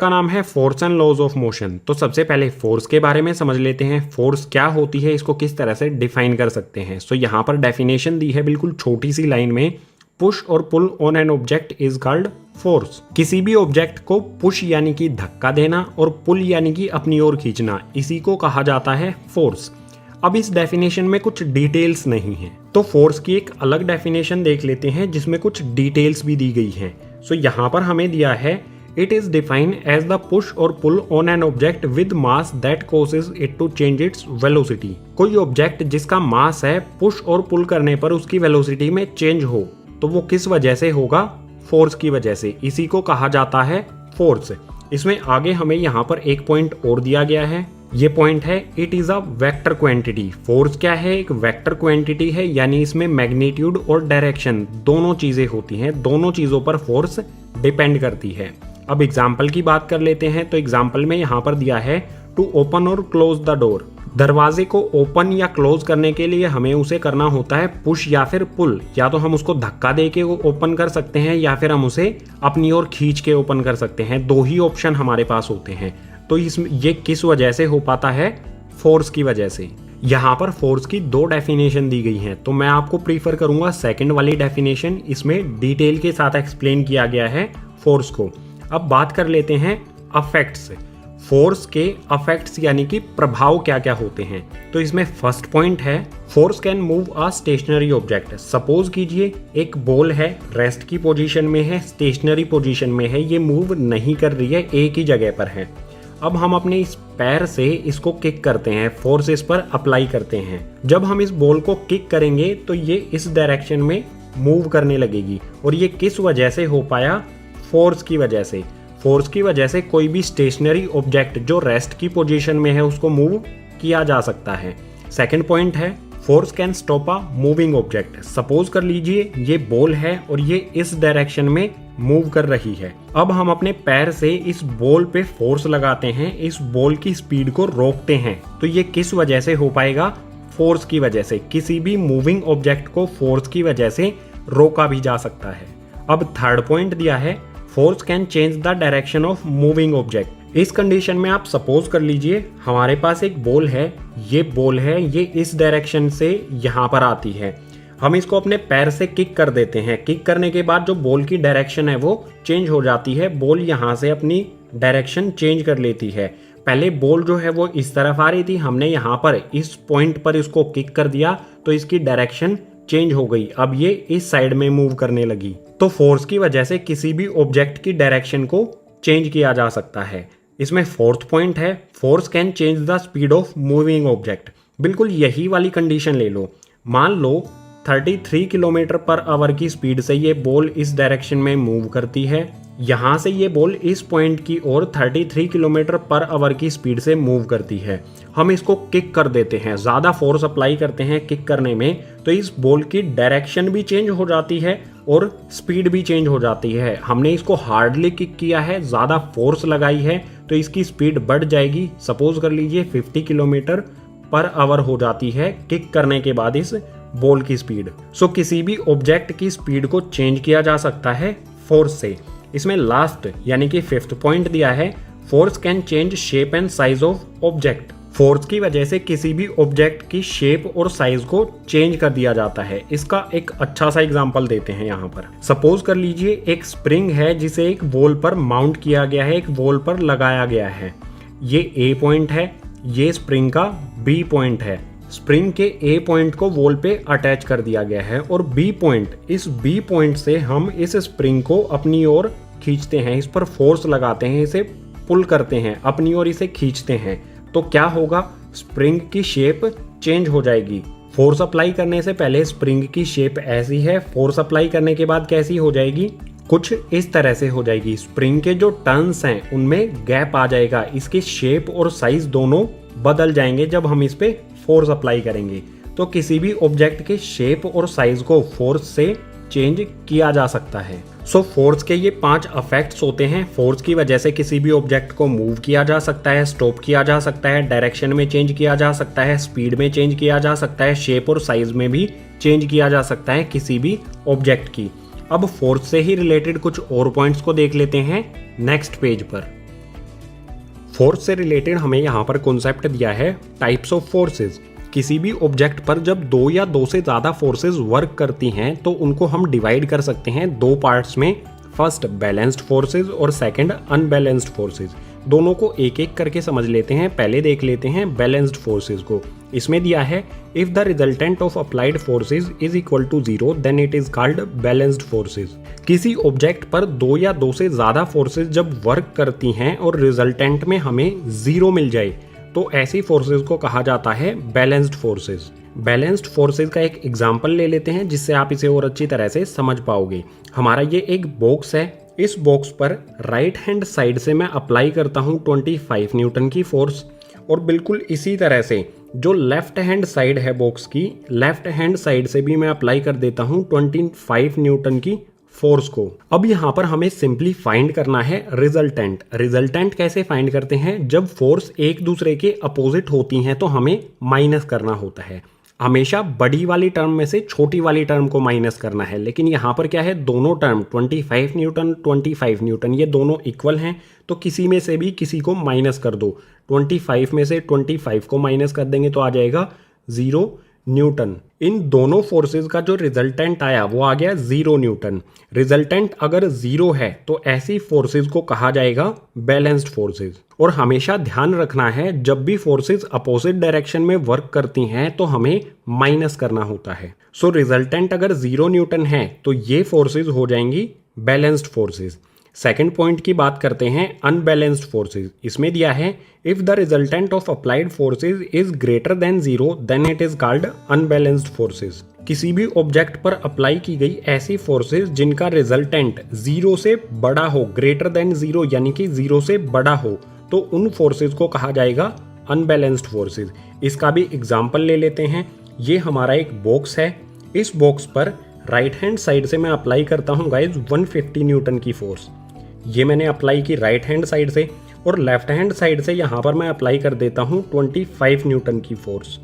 का नाम है force and laws of motion. तो सबसे पहले फोर्स के बारे में समझ लेते हैं, फोर्स क्या होती है, इसको किस तरह से डिफाइन कर सकते हैं। सो यहाँ पर डेफिनेशन दी है बिल्कुल छोटी सी लाइन में, पुश और pull on an object is called force. किसी भी ऑब्जेक्ट को पुश यानी कि धक्का देना और पुल यानी कि अपनी ओर खींचना, इसी को कहा जाता है फोर्स। अब इस डेफिनेशन में कुछ डिटेल्स नहीं है, तो फोर्स की एक अलग डेफिनेशन देख लेते हैं जिसमें कुछ डिटेल्स भी दी गई हैं। सो यहाँ पर हमें दिया है, it is defined as the push और pull on an object with mass that causes it to change its velocity. कोई ऑब्जेक्ट जिसका मास है, पुश और पुल करने पर उसकी वेलोसिटी में चेंज हो, तो वो किस वजह से होगा? फोर्स की वजह से। इसी को कहा जाता है फोर्स। इसमें आगे हमें यहाँ पर एक पॉइंट और दिया गया है, ये पॉइंट है it is a vector quantity. Force क्या है? एक वेक्टर क्वांटिटी है, यानी इसमें मैग्नीट्यूड और डायरेक्शन दोनों चीजें होती हैं, दोनों चीजों पर फोर्स डिपेंड करती है। अब एग्जाम्पल की बात कर लेते हैं, तो एग्जाम्पल में यहाँ पर दिया है टू ओपन और क्लोज द डोर। दरवाजे को ओपन या क्लोज करने के लिए हमें उसे करना होता है पुश या फिर पुल। या तो हम उसको धक्का दे के ओपन कर सकते हैं या फिर हम उसे अपनी ओर खींच के ओपन कर सकते हैं। दो ही ऑप्शन हमारे पास होते हैं। तो ये किस वजह से हो पाता है? फोर्स की वजह से। यहाँ पर फोर्स की दो डेफिनेशन दी गई हैं, तो मैं आपको प्रीफर करूंगा सेकंड वाली डेफिनेशन। इसमें डिटेल के साथ एक्सप्लेन किया गया है फोर्स को। अब बात कर लेते हैं अफेक्ट्स। फोर्स के अफेक्ट्स यानी कि प्रभाव क्या क्या होते हैं। तो इसमें फर्स्ट पॉइंट है, force can move a stationary object. Suppose कीजिए एक बॉल है, रेस्ट की पोजीशन में है, स्टेशनरी पोजीशन में है, ये मूव नहीं कर रही है, एक ही जगह पर है। अब हम अपने इस पैर से इसको किक करते हैं, फोर्स इस पर अप्लाई करते हैं। जब हम इस बॉल को किक करेंगे तो ये इस डायरेक्शन में मूव करने लगेगी, और ये किस वजह से हो पाया? फोर्स की वजह से। फोर्स की वजह से कोई भी स्टेशनरी ऑब्जेक्ट जो रेस्ट की पोजीशन में है उसको मूव किया जा सकता है। सेकंड पॉइंट है, force can stop a moving object. Suppose कर लीजिए ये बॉल है और ये इस डायरेक्शन में मूव कर रही है। अब हम अपने पैर से इस बॉल पे फोर्स लगाते हैं, इस बॉल की स्पीड को रोकते हैं, तो ये किस वजह से हो पाएगा? फोर्स की वजह से। किसी भी मूविंग ऑब्जेक्ट को फोर्स की वजह से रोका भी जा सकता है। अब थर्ड पॉइंट दिया है, force can change the direction of moving object. इस कंडीशन में आप सपोज कर लीजिए हमारे पास एक बॉल है, ये बॉल है, ये इस डायरेक्शन से यहाँ पर आती है। हम इसको अपने पैर से किक कर देते हैं। किक करने के बाद जो बॉल की डायरेक्शन है वो चेंज हो जाती है। बॉल यहाँ से अपनी डायरेक्शन चेंज कर लेती है। पहले बॉल जो है वो इस तरफ आ रही थी, हमने यहाँ पर इस पॉइंट पर इसको किक कर दिया तो इसकी डायरेक्शन चेंज हो गई। अब ये इस साइड में मूव करने लगी। तो फोर्स की वजह से किसी भी ऑब्जेक्ट की डायरेक्शन को चेंज किया जा सकता है। इसमें फोर्थ पॉइंट है, force can change the speed of moving object. बिल्कुल यही वाली कंडीशन ले लो। मान लो 33 किलोमीटर पर आवर की स्पीड से ये बॉल इस डायरेक्शन में मूव करती है। यहाँ से ये बॉल इस पॉइंट की ओर 33 किलोमीटर पर आवर की स्पीड से मूव करती है। हम इसको किक कर देते हैं, ज़्यादा फोर्स अप्लाई करते हैं किक करने में, तो इस बॉल की डायरेक्शन भी चेंज हो जाती है और स्पीड भी चेंज हो जाती है। हमने इसको हार्डली किक किया है, ज़्यादा फोर्स लगाई है, तो इसकी स्पीड बढ़ जाएगी। सपोज कर लीजिए 50 किलोमीटर पर आवर हो जाती है किक करने के बाद इस बॉल की स्पीड। सो किसी भी ऑब्जेक्ट की स्पीड को चेंज किया जा सकता है फोर्स से। इसमें लास्ट यानी कि फिफ्थ पॉइंट दिया है, force can change shape and size of object. Force की वजह से किसी भी ऑब्जेक्ट की शेप और साइज को चेंज कर दिया जाता है। इसका एक अच्छा सा एग्जांपल देते हैं यहाँ पर। सपोज कर लीजिए एक स्प्रिंग है जिसे एक वॉल पर माउंट किया गया है, एक वॉल पर लगाया गया है। ये ए पॉइंट है, ये स्प्रिंग का बी पॉइंट है। स्प्रिंग के ए पॉइंट को वॉल पे अटैच कर दिया गया है और बी पॉइंट, इस बी पॉइंट से हम इस स्प्रिंग को अपनी ओर खींचते हैं, इस पर फोर्स लगाते हैं, इसे पुल करते हैं, अपनी ओर इसे खींचते हैं। तो क्या होगा? स्प्रिंग की शेप चेंज हो जाएगी। फोर्स अप्लाई करने से पहले स्प्रिंग की शेप ऐसी है, फोर्स अप्लाई करने के बाद कैसी हो जाएगी? कुछ इस तरह से हो जाएगी। स्प्रिंग के जो टर्न्स हैं उनमें गैप आ जाएगा, इसकी शेप और साइज दोनों बदल जाएंगे जब हम इस पे फोर्स अप्लाई करेंगे। तो किसी भी ऑब्जेक्ट के शेप और साइज को फोर्स से चेंज किया जा सकता है। सो फोर्स के ये 5 अफेक्ट्स होते हैं। फोर्स की वजह से किसी भी ऑब्जेक्ट को मूव किया जा सकता है, स्टॉप किया जा सकता है, डायरेक्शन में चेंज किया जा सकता है, स्पीड में चेंज किया जा सकता है, शेप और साइज में भी चेंज किया जा सकता है किसी भी ऑब्जेक्ट की। अब फोर्स से ही रिलेटेड कुछ और पॉइंट्स को देख लेते हैं नेक्स्ट पेज पर। फोर्स से रिलेटेड हमें यहाँ पर कॉन्सेप्ट दिया है टाइप्स ऑफ फोर्सेस। किसी भी ऑब्जेक्ट पर जब दो या दो से ज़्यादा फोर्सेस वर्क करती हैं तो उनको हम डिवाइड कर सकते हैं दो पार्ट्स में। फर्स्ट बैलेंस्ड फोर्सेस और सेकंड अनबैलेंस्ड फोर्सेस। दोनों को एक एक करके समझ लेते हैं। पहले देख लेते हैं बैलेंस्ड फोर्सेस को। इसमें दिया है if the resultant of applied forces is equal to 0 then it is called balanced forces. किसी ऑब्जेक्ट पर दो या दो से ज़्यादा फोर्सेस जब वर्क करती हैं और रिजल्टेंट में हमें 0 मिल जाए तो ऐसी फोर्सेस को कहा जाता है बैलेंस्ड फोर्सेस। बैलेंस्ड फोर्सेस का एक एग्जांपल ले लेते हैं जिससे आप इसे और अच्छी तरह से समझ पाओगे। हमारा ये एक बॉक्स है। इस बॉक्स पर राइट हैंड साइड से मैं अप्लाई करता हूँ 25 न्यूटन की फोर्स, और बिल्कुल इसी तरह से जो लेफ्ट हैंड साइड है बॉक्स की, लेफ्ट हैंड साइड से भी मैं अप्लाई कर देता हूँ 25 न्यूटन की फोर्स को। अब यहाँ पर हमें सिंपली फाइंड करना है रिजल्टेंट। रिजल्टेंट कैसे फाइंड करते हैं? जब फोर्स एक दूसरे के अपोजिट होती हैं तो हमें माइनस करना होता है। हमेशा बड़ी वाली टर्म में से छोटी वाली टर्म को माइनस करना है, लेकिन यहाँ पर क्या है, दोनों टर्म 25 न्यूटन 25 न्यूटन ये दोनों इक्वल हैं, तो किसी में से भी किसी को माइनस कर दो। 25 में से 25 को माइनस कर देंगे तो आ जाएगा 0 न्यूटन। इन दोनों फोर्सेस का जो रिजल्टेंट आया वो आ गया 0 न्यूटन। रिजल्टेंट अगर 0 है तो ऐसी फोर्सेस को कहा जाएगा बैलेंस्ड फोर्सेस। और हमेशा ध्यान रखना है जब भी फोर्सेस अपोजिट डायरेक्शन में वर्क करती हैं तो हमें माइनस करना होता है। सो रिजल्टेंट अगर 0 न्यूटन है तो ये फोर्सेस हो जाएंगी बैलेंस्ड फोर्सेस। सेकंड पॉइंट की बात करते हैं अनबैलेंस्ड फोर्सेस। इसमें दिया है if the resultant of applied forces is greater than 0 then it is called unbalanced forces. किसी भी ऑब्जेक्ट पर अप्लाई की गई ऐसी फोर्सेस जिनका रिजल्टेंट 0 से बड़ा हो, ग्रेटर देन 0 यानी कि 0 से बड़ा हो, तो उन फोर्सेस को कहा जाएगा अनबैलेंस्ड फोर्सेस। इसका भी एग्जाम्पल ले लेते हैं। ये हमारा एक बॉक्स है। इस बॉक्स पर राइट हैंड साइड से मैं अप्लाई करता हूँ गाइज 150 न्यूटन की फोर्स। ये मैंने अप्लाई की राइट हैंड साइड से, और लेफ्ट हैंड साइड से यहाँ पर मैं अप्लाई कर देता हूँ 25 न्यूटन की फोर्स।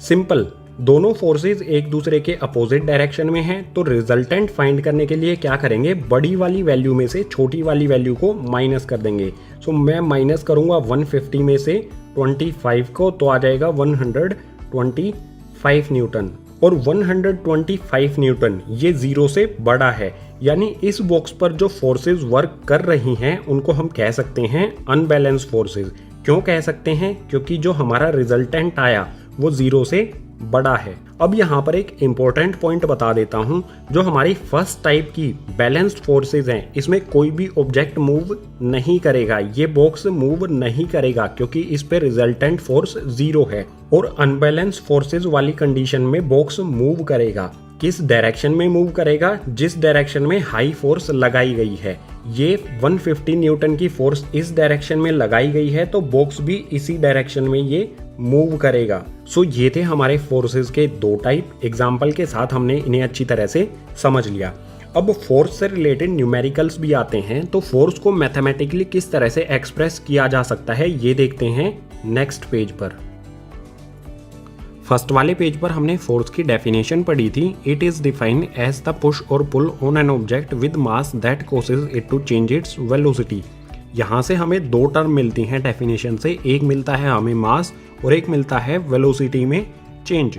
सिंपल, दोनों फोर्सेस एक दूसरे के अपोजिट डायरेक्शन में हैं, तो रिजल्टेंट फाइंड करने के लिए क्या करेंगे, बड़ी वाली वैल्यू में से छोटी वाली वैल्यू को माइनस कर देंगे। सो मैं माइनस करूँगा 150 में से 25 को, तो आ जाएगा 125 न्यूटन। और 125 न्यूटन ये 0 से बड़ा है, यानी इस बॉक्स पर जो फोर्सेस वर्क कर रही हैं उनको हम कह सकते हैं अनबैलेंस फोर्सेस। क्यों कह सकते हैं? क्योंकि जो हमारा रिजल्टेंट आया वो 0 से बड़ा है। अब यहाँ पर एक इम्पोर्टेंट पॉइंट बता देता हूँ। जो हमारी फर्स्ट टाइप की बैलेंस्ड फोर्सेस हैं, इसमें कोई भी ऑब्जेक्ट मूव नहीं करेगा, ये बॉक्स मूव नहीं करेगा क्योंकि इस पे रिजल्टेंट फोर्स 0 है। और अनबैलेंस फोर्सेस वाली कंडीशन में बॉक्स मूव करेगा। किस डायरेक्शन में मूव करेगा? जिस डायरेक्शन में हाई फोर्स लगाई गई है। ये 150 न्यूटन की फोर्स इस डायरेक्शन में लगाई गई है तो बॉक्स भी इसी डायरेक्शन में ये मूव करेगा। सो ये थे हमारे फोर्सेस के दो टाइप। एग्जाम्पल के साथ हमने इन्हें अच्छी तरह से समझ लिया। अब फोर्स से रिलेटेड न्यूमेरिकल्स भी आते हैं, तो फोर्स को मैथमेटिकली किस तरह से एक्सप्रेस किया जा सकता है ये देखते हैं नेक्स्ट पेज पर। फर्स्ट वाले पेज पर हमने फोर्स की डेफिनेशन पढ़ी थी। It is defined as the push और pull on an object with mass that causes it to change its velocity. यहाँ से हमें दो टर्म मिलती हैं डेफिनेशन से, एक मिलता है हमें मास और एक मिलता है वेलोसिटी में चेंज।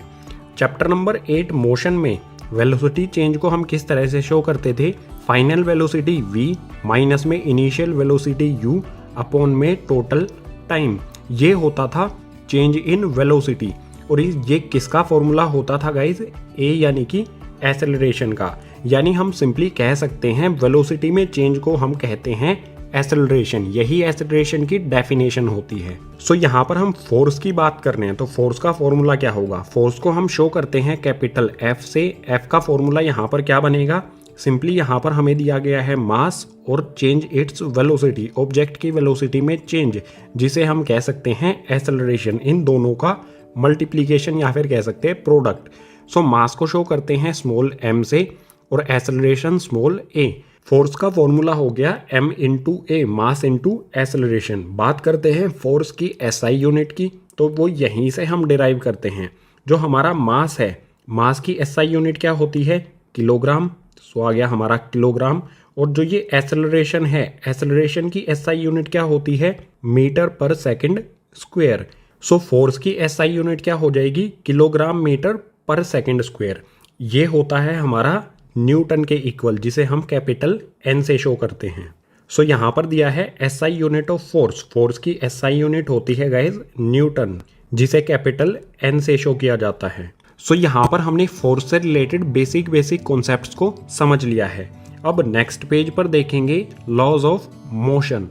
चैप्टर नंबर 8 मोशन में वेलोसिटी चेंज को हम किस तरह से शो करते थे? फाइनल वेलोसिटी v माइनस में इनिशियल वेलोसिटी u अपॉन में टोटल टाइम, ये होता था चेंज इन वेलोसिटी। और ये किसका फॉर्मूला होता था गाइज? a यानी कि एक्सेलरेशन का। यानी हम सिंपली कह सकते हैं वेलोसिटी में चेंज को हम कहते हैं एक्सेलरेशन। यही एक्सेलरेशन की डेफिनेशन होती है। सो यहाँ पर हम फोर्स की बात कर रहे हैं, तो फोर्स का फॉर्मूला क्या होगा? फोर्स को हम शो करते हैं कैपिटल F से। F का फॉर्मूला यहाँ पर क्या बनेगा? सिंपली यहाँ पर हमें दिया गया है मास और चेंज इट्स वेलोसिटी, ऑब्जेक्ट की वेलोसिटी में चेंज, जिसे हम कह सकते हैं एक्सेलरेशन। इन दोनों का मल्टीप्लीकेशन या फिर कह सकते हैं प्रोडक्ट। सो मास को शो करते हैं स्मॉल m से और एक्सेलरेशन स्मॉल a। फोर्स का फॉर्मूला हो गया m इंटू ए, मास इंटू एक्सेलरेशन। बात करते हैं फोर्स की SI यूनिट की, तो वो यहीं से हम डिराइव करते हैं। जो हमारा मास है, मास की SI यूनिट क्या होती है? किलोग्राम। सो आ गया हमारा किलोग्राम। और जो ये एक्सेलरेशन है, एक्सेलरेशन की SI यूनिट क्या होती है? मीटर पर सेकंड स्क्वायर। सो फोर्स की एसआई यूनिट क्या हो जाएगी, किलोग्राम मीटर पर सेकंड स्क्वायर। ये होता है हमारा न्यूटन के इक्वल, जिसे हम कैपिटल एन से शो करते हैं। सो यहाँ पर दिया है SI unit of force, force की एसआई यूनिट होती है गाइज न्यूटन, जिसे कैपिटल एन से शो किया जाता है। सो यहाँ पर हमने फोर्स से रिलेटेड बेसिक कॉन्सेप्ट्स को समझ लिया है। अब नेक्स्ट पेज पर देखेंगे laws of motion,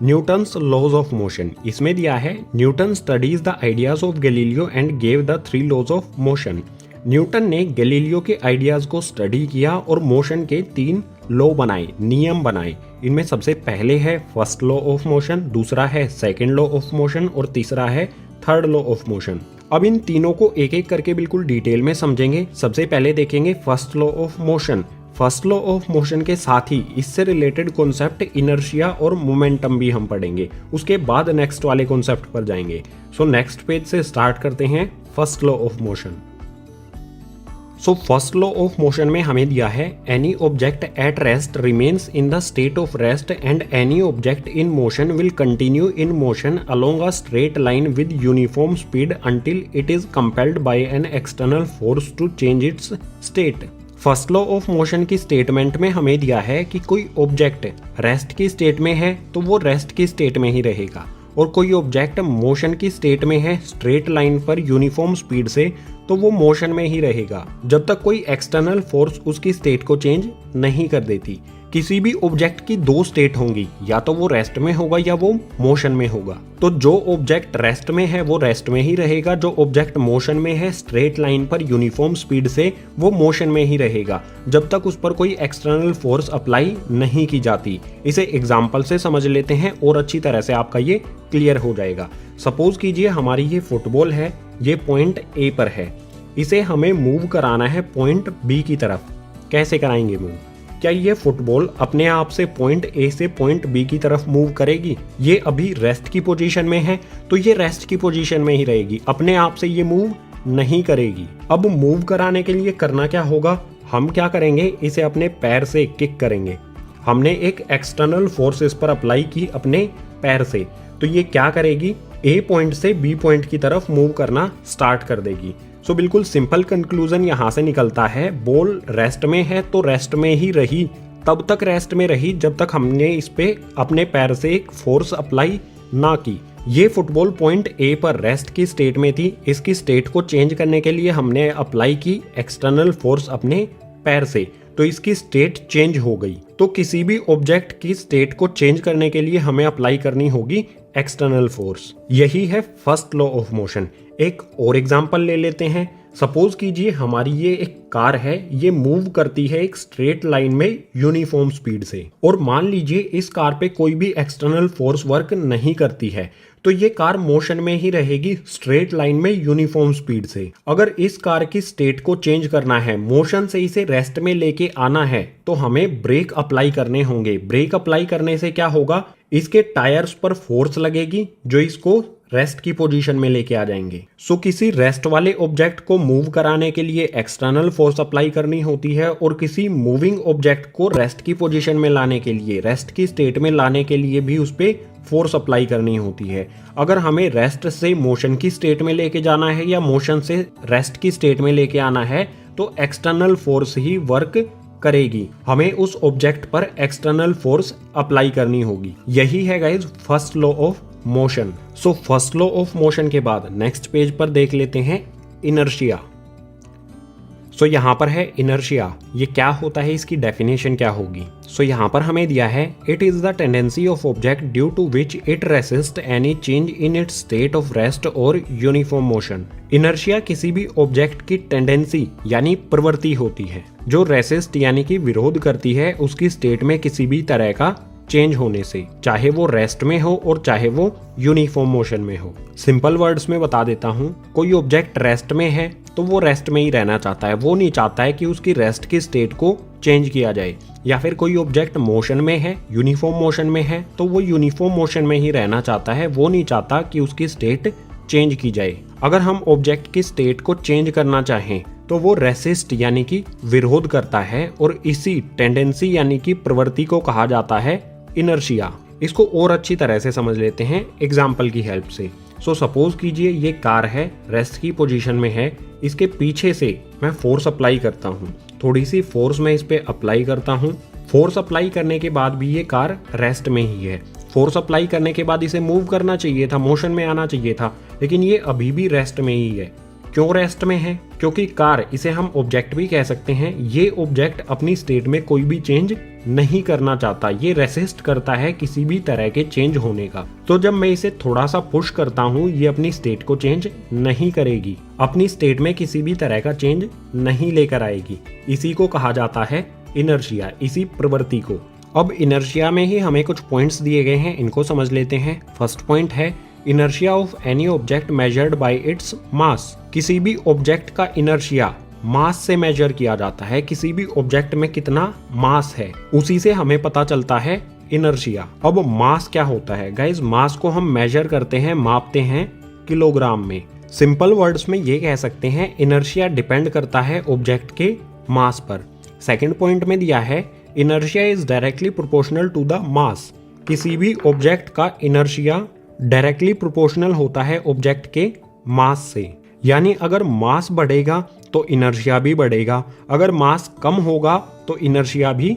Newton's laws of motion. इसमें दिया है Newton studies the ideas of Galileo and gave the 3 laws of motion. Newton ने गैलीलियो के आइडियाज को स्टडी किया और मोशन के 3 लॉ बनाए, नियम बनाए। इनमें सबसे पहले है फर्स्ट लॉ ऑफ मोशन, दूसरा है सेकंड लॉ ऑफ मोशन और तीसरा है थर्ड लॉ ऑफ मोशन। अब इन तीनों को एक एक करके बिल्कुल डिटेल में समझेंगे। सबसे पहले देखेंगे first law of motion. First law of motion के साथ ही इससे रिलेटेड कॉन्सेप्ट इनर्शिया और मोमेंटम भी हम पढ़ेंगे। उसके बाद नेक्स्ट वाले कॉन्सेप्ट पर जाएंगे। सो नेक्स्ट पेज से स्टार्ट करते हैं first law of motion. So first law of motion में हमें दिया है any object at rest remains in the state of rest and any object in motion will continue in motion along a straight line with uniform speed until it is compelled by an external force to change its state. First law of motion की statement में हमें दिया है कि कोई object rest की state में है तो वो रेस्ट की स्टेट में ही रहेगा, और कोई ऑब्जेक्ट मोशन की स्टेट में है स्ट्रेट लाइन पर यूनिफॉर्म स्पीड से तो वो मोशन में ही रहेगा जब तक कोई एक्सटर्नल फोर्स उसकी स्टेट को चेंज नहीं कर देती। किसी भी ऑब्जेक्ट की 2 स्टेट होंगी, या तो वो रेस्ट में होगा या वो मोशन में होगा। तो जो ऑब्जेक्ट रेस्ट में है वो रेस्ट में ही रहेगा, जो ऑब्जेक्ट मोशन में है स्ट्रेट लाइन पर यूनिफॉर्म स्पीड से वो मोशन में ही रहेगा जब तक उस पर कोई एक्सटर्नल फोर्स अप्लाई नहीं की जाती। इसे एग्जाम्पल से समझ लेते हैं और अच्छी तरह से आपका ये क्लियर हो जाएगा। सपोज कीजिए हमारी ये फुटबॉल है, ये पॉइंट ए पर है, इसे हमें मूव कराना है पॉइंट बी की तरफ। कैसे कराएंगे मूव? क्या ये फुटबॉल अपने आप से पॉइंट ए से पॉइंट बी की तरफ मूव करेगी? ये अभी रेस्ट की पोजीशन में है तो ये रेस्ट की पोजीशन में ही रहेगी, अपने आप से ये मूव नहीं करेगी। अब मूव कराने के लिए करना क्या होगा, हम क्या करेंगे, इसे अपने पैर से किक करेंगे। हमने एक एक्सटर्नल फोर्स इस पर अप्लाई की अपने पैर से, तो ये क्या करेगी, ए पॉइंट से बी पॉइंट की तरफ मूव करना स्टार्ट कर देगी। सो बिल्कुल सिंपल कंक्लूजन यहाँ से निकलता है, बॉल रेस्ट में है तो रेस्ट में ही रही, तब तक रेस्ट में रही जब तक हमने इस पे अपने पैर से एक फोर्स अप्लाई ना की। ये फुटबॉल पॉइंट ए पर रेस्ट की स्टेट में थी, इसकी स्टेट को चेंज करने के लिए हमने अप्लाई की एक्सटर्नल फोर्स अपने पैर से, तो इसकी स्टेट चेंज हो गई। तो किसी भी ऑब्जेक्ट की स्टेट को चेंज करने के लिए हमें अप्लाई करनी होगी एक्सटर्नल फोर्स। यही है फर्स्ट लॉ ऑफ मोशन। एक और एग्जांपल ले लेते हैं। सपोज कीजिए हमारी ये एक कार है, ये मूव करती है एक स्ट्रेट लाइन में यूनिफॉर्म स्पीड से, और मान लीजिए इस कार पे कोई भी एक्सटर्नल फोर्स वर्क नहीं करती है, तो ये कार मोशन में ही रहेगी स्ट्रेट लाइन में यूनिफॉर्म स्पीड से। अगर इस कार की स्टेट को चेंज करना है, मोशन से इसे रेस्ट में लेके आना है, तो हमें ब्रेक अप्लाई करने होंगे। ब्रेक अप्लाई करने से क्या होगा, इसके टायर्स पर फोर्स लगेगी जो इसको रेस्ट की पोजीशन में लेके आ जाएंगे। सो किसी रेस्ट वाले ऑब्जेक्ट को मूव कराने के लिए एक्सटर्नल फोर्स अप्लाई करनी होती है, और किसी मूविंग ऑब्जेक्ट को रेस्ट की पोजीशन में लाने के लिए, रेस्ट की स्टेट में लाने के लिए भी उस पे फोर्स अप्लाई करनी होती है। अगर हमें रेस्ट से मोशन की स्टेट में लेके जाना है या मोशन से रेस्ट की स्टेट में लेके आना है, तो एक्सटर्नल फोर्स ही वर्क करेगी, हमें उस ऑब्जेक्ट पर एक्सटर्नल फोर्स अप्लाई करनी होगी। यही है guys first law of motion. So first law of motion के बाद नेक्स्ट पेज पर देख लेते हैं इनर्शिया। सो यहाँ पर है इनर्शिया, ये क्या होता है, इसकी डेफिनेशन क्या होगी। सो यहाँ पर हमें दिया है it is the tendency of object due to which it resist any change in its state of rest और यूनिफॉर्म मोशन। इनर्शिया किसी भी ऑब्जेक्ट की टेंडेंसी यानी प्रवृत्ति होती है जो रेसिस्ट यानी कि विरोध करती है उसकी स्टेट में किसी भी तरह का चेंज होने से, चाहे वो रेस्ट में हो और चाहे वो यूनिफॉर्म मोशन में हो। सिंपल वर्ड्स में बता देता हूँ, कोई ऑब्जेक्ट रेस्ट में है तो वो रेस्ट में ही रहना चाहता है, वो नहीं चाहता है कि उसकी रेस्ट की स्टेट को चेंज किया जाए। या फिर कोई ऑब्जेक्ट मोशन में है, यूनिफॉर्म मोशन में है, तो वो यूनिफॉर्म मोशन में ही रहना चाहता है, वो नहीं चाहता कि उसकी स्टेट चेंज की जाए। अगर हम ऑब्जेक्ट की स्टेट को चेंज करना चाहें तो वो रेसिस्ट यानी कि विरोध करता है, और इसी टेंडेंसी यानी कि प्रवृत्ति को कहा जाता है इनर्शिया। इसको और अच्छी तरह से समझ लेते हैं एग्जाम्पल की हेल्प से। सो सपोज कीजिए ये कार है, रेस्ट की पोजीशन में है, इसके पीछे से मैं फोर्स अप्लाई करता हूँ, थोड़ी सी फोर्स मैं इस पे अप्लाई करता हूँ। फोर्स अप्लाई करने के बाद भी ये कार रेस्ट में ही है। फोर्स अप्लाई करने के बाद इसे मूव करना चाहिए था, मोशन में आना चाहिए था, लेकिन ये अभी भी रेस्ट में ही है। क्यों रेस्ट में है? क्योंकि कार, इसे हम ऑब्जेक्ट भी कह सकते हैं, ये ऑब्जेक्ट अपनी स्टेट में कोई भी चेंज नहीं करना चाहता, ये रेसिस्ट करता है किसी भी तरह के चेंज होने का। तो जब मैं इसे थोड़ा सा पुश करता हूँ, ये अपनी स्टेट को चेंज नहीं करेगी, अपनी स्टेट में किसी भी तरह का चेंज नहीं लेकर आएगी। इसी को कहा जाता है इनर्शिया, इसी प्रवृत्ति को। अब इनर्शिया में ही हमें कुछ पॉइंट्स दिए गए हैं, इनको समझ लेते हैं। फर्स्ट पॉइंट है inertia of any object measured by its mass. किसी भी ऑब्जेक्ट का इनर्शिया मास से मेजर किया जाता है। किसी भी ऑब्जेक्ट में कितना मास है, उसी से हमें पता चलता है इनर्शिया। अब मास क्या होता है गाइज? मास को हम मेजर करते हैं, मापते हैं किलोग्राम में। सिंपल वर्ड्स में ये कह सकते हैं इनर्शिया डिपेंड करता है ऑब्जेक्ट के मास पर। सेकेंड पॉइंट में दिया है inertia is directly proportional to the mass. किसी भी ऑब्जेक्ट का इनर्शिया डायरेक्टली प्रोपोर्शनल होता है ऑब्जेक्ट के मास से। यानी अगर मास बढ़ेगा तो इनर्शिया भी बढ़ेगा, अगर मास कम होगा तो इनर्शिया भी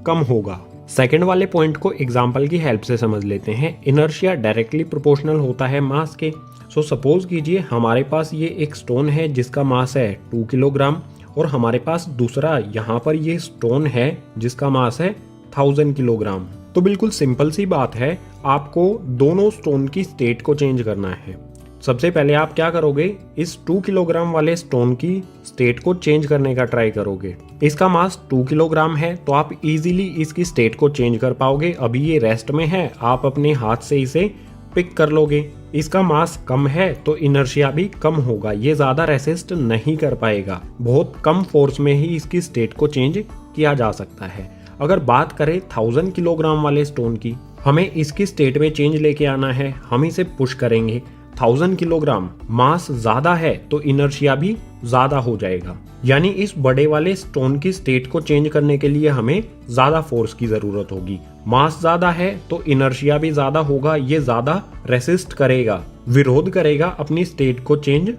कम होगा। सेकंड वाले पॉइंट को एग्जांपल की हेल्प से समझ लेते हैं। इनर्शिया डायरेक्टली प्रोपोर्शनल होता है मास के। सो सपोज कीजिए हमारे पास ये एक स्टोन है जिसका मास है 2 किलोग्राम, और हमारे पास दूसरा यहाँ पर ये स्टोन है जिसका मास है 1000 किलोग्राम। तो बिल्कुल सिंपल सी बात है, आपको दोनों स्टोन की स्टेट को चेंज करना है। सबसे पहले आप क्या करोगे, इस 2 किलोग्राम वाले स्टोन की स्टेट को चेंज करने का ट्राई करोगे। इसका मास 2 किलोग्राम है तो आप इजीली इसकी स्टेट को चेंज कर पाओगे। अभी ये रेस्ट में है, आप अपने हाथ से इसे पिक कर लोगे। इसका मास कम है तो इनर्शिया भी कम होगा, ये ज्यादा रेसिस्ट नहीं कर पाएगा। बहुत कम फोर्स में ही इसकी स्टेट को चेंज किया जा सकता है। अगर बात करें 1000 किलोग्राम वाले स्टोन की, हमें इसकी स्टेट में चेंज लेके आना है, हम इसे पुश करेंगे। 1000 किलोग्राम मास ज्यादा है तो इनर्शिया भी ज्यादा हो जाएगा। यानी इस बड़े वाले स्टोन की स्टेट को चेंज करने के लिए हमें ज्यादा फोर्स की जरूरत होगी। मास ज्यादा है तो इनर्शिया भी ज्यादा होगा, ये ज्यादा रेसिस्ट करेगा, विरोध करेगा अपनी स्टेट को चेंज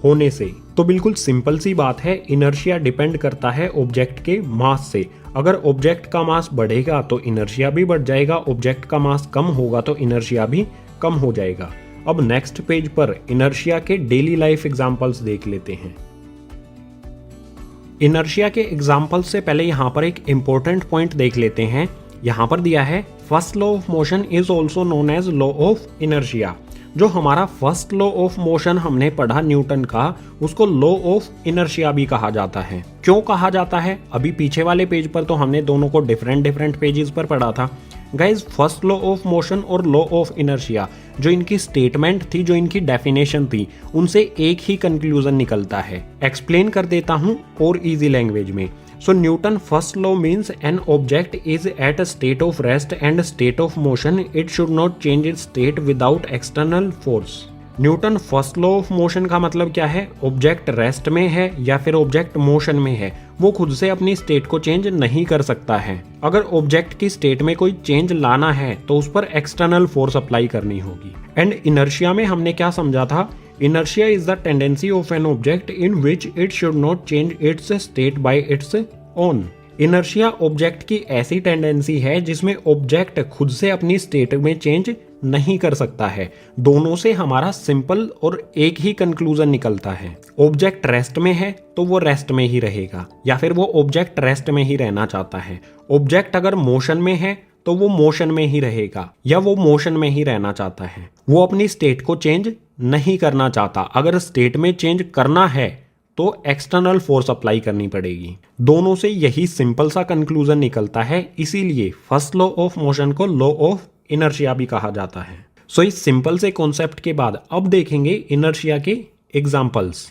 होने से। तो बिल्कुल सिंपल सी बात है, इनर्शिया डिपेंड करता है ऑब्जेक्ट के मास से। अगर ऑब्जेक्ट का मास बढ़ेगा तो इनर्शिया भी बढ़ जाएगा, ऑब्जेक्ट का मास कम होगा तो इनर्शिया भी कम हो जाएगा। अब नेक्स्ट पेज पर इनर्शिया के डेली लाइफ एग्जांपल्स देख लेते हैं। इनर्शिया के एग्जांपल्स से पहले यहाँ पर एक इंपॉर्टेंट पॉइंट देख लेते हैं। यहाँ पर दिया है first law of motion is also known as law of inertia. जो हमारा फर्स्ट लॉ ऑफ मोशन हमने पढ़ा न्यूटन का, उसको लॉ ऑफ इनर्शिया भी कहा जाता है। क्यों कहा जाता है? अभी पीछे वाले पेज पर तो हमने दोनों को डिफरेंट पेजेस पर पढ़ा था। Guys, first law of motion और लॉ ऑफ इनर्शिया जो इनकी स्टेटमेंट थी, जो इनकी डेफिनेशन थी, उनसे एक ही कंक्लूजन निकलता है। एक्सप्लेन कर देता हूं और इजी लैंग्वेज में। So Newton first law means an object is at a state of rest and state of motion. It should not change its state without external force. Newton first law of motion का मतलब क्या है? Object rest में है या फिर object motion में है, वो खुद से अपनी स्टेट को चेंज नहीं कर सकता है। अगर ऑब्जेक्ट की स्टेट में कोई चेंज लाना है तो उस पर एक्सटर्नल फोर्स अप्लाई करनी होगी। एंड इनर्शिया में हमने क्या समझा था? Inertia is the tendency of an object in which it should not change its state by its own. Inertia object की ऐसी टेंडेंसी है जिसमें ऑब्जेक्ट खुद से अपनी स्टेट में चेंज नहीं कर सकता है। दोनों से हमारा सिंपल और एक ही कंक्लूजन निकलता है। ऑब्जेक्ट रेस्ट में है तो वो रेस्ट में ही रहेगा, या फिर वो ऑब्जेक्ट रेस्ट में ही रहना चाहता है। ऑब्जेक्ट अगर मोशन में है तो वो मोशन में ही रहेगा, या वो मोशन में ही रहना चाहता है। वो अपनी स्टेट को चेंज नहीं करना चाहता। अगर स्टेट में चेंज करना है तो एक्सटर्नल फोर्स अप्लाई करनी पड़ेगी। दोनों से यही सिंपल सा कंक्लूजन निकलता है, इसीलिए फर्स्ट लॉ ऑफ मोशन को लॉ ऑफ इनर्शिया भी कहा जाता है। सो इस सिंपल से कॉन्सेप्ट के बाद अब देखेंगे इनर्शिया के एग्जाम्पल्स।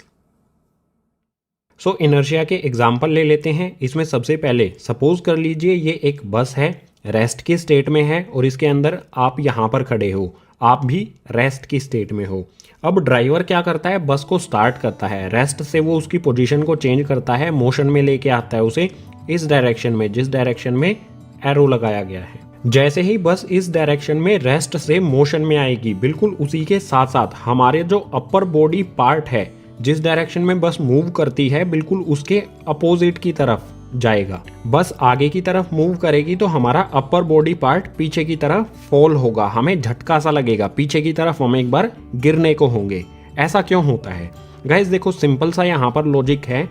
सो इनर्शिया के एग्जाम्पल ले लेते हैं। इसमें सबसे पहले सपोज कर लीजिए ये एक बस है, रेस्ट की स्टेट में है और इसके अंदर आप यहाँ पर खड़े हो, आप भी रेस्ट की स्टेट में हो। अब ड्राइवर क्या करता है? बस को स्टार्ट करता है, रेस्ट से वो उसकी पोजीशन को चेंज करता है, मोशन में लेके आता है उसे इस डायरेक्शन में जिस डायरेक्शन में एरो लगाया गया है। जैसे ही बस इस डायरेक्शन में रेस्ट से मोशन में आएगी, बिल्कुल उसी के साथ साथ हमारे जो अपर बॉडी पार्ट है जिस डायरेक्शन में बस मूव करती है, बिल्कुल उसके अपोजिट की तरफ जाएगा। बस आगे की तरफ मूव करेगी तो हमारा अपर बॉडी पार्ट पीछे की तरफ फॉल होगा, हमें झटका सा लगेगा, पीछे की तरफ हम एक बार गिरने को होंगे। ऐसा क्यों होता है गाइस? देखो सिंपल सा यहाँ पर लॉजिक है।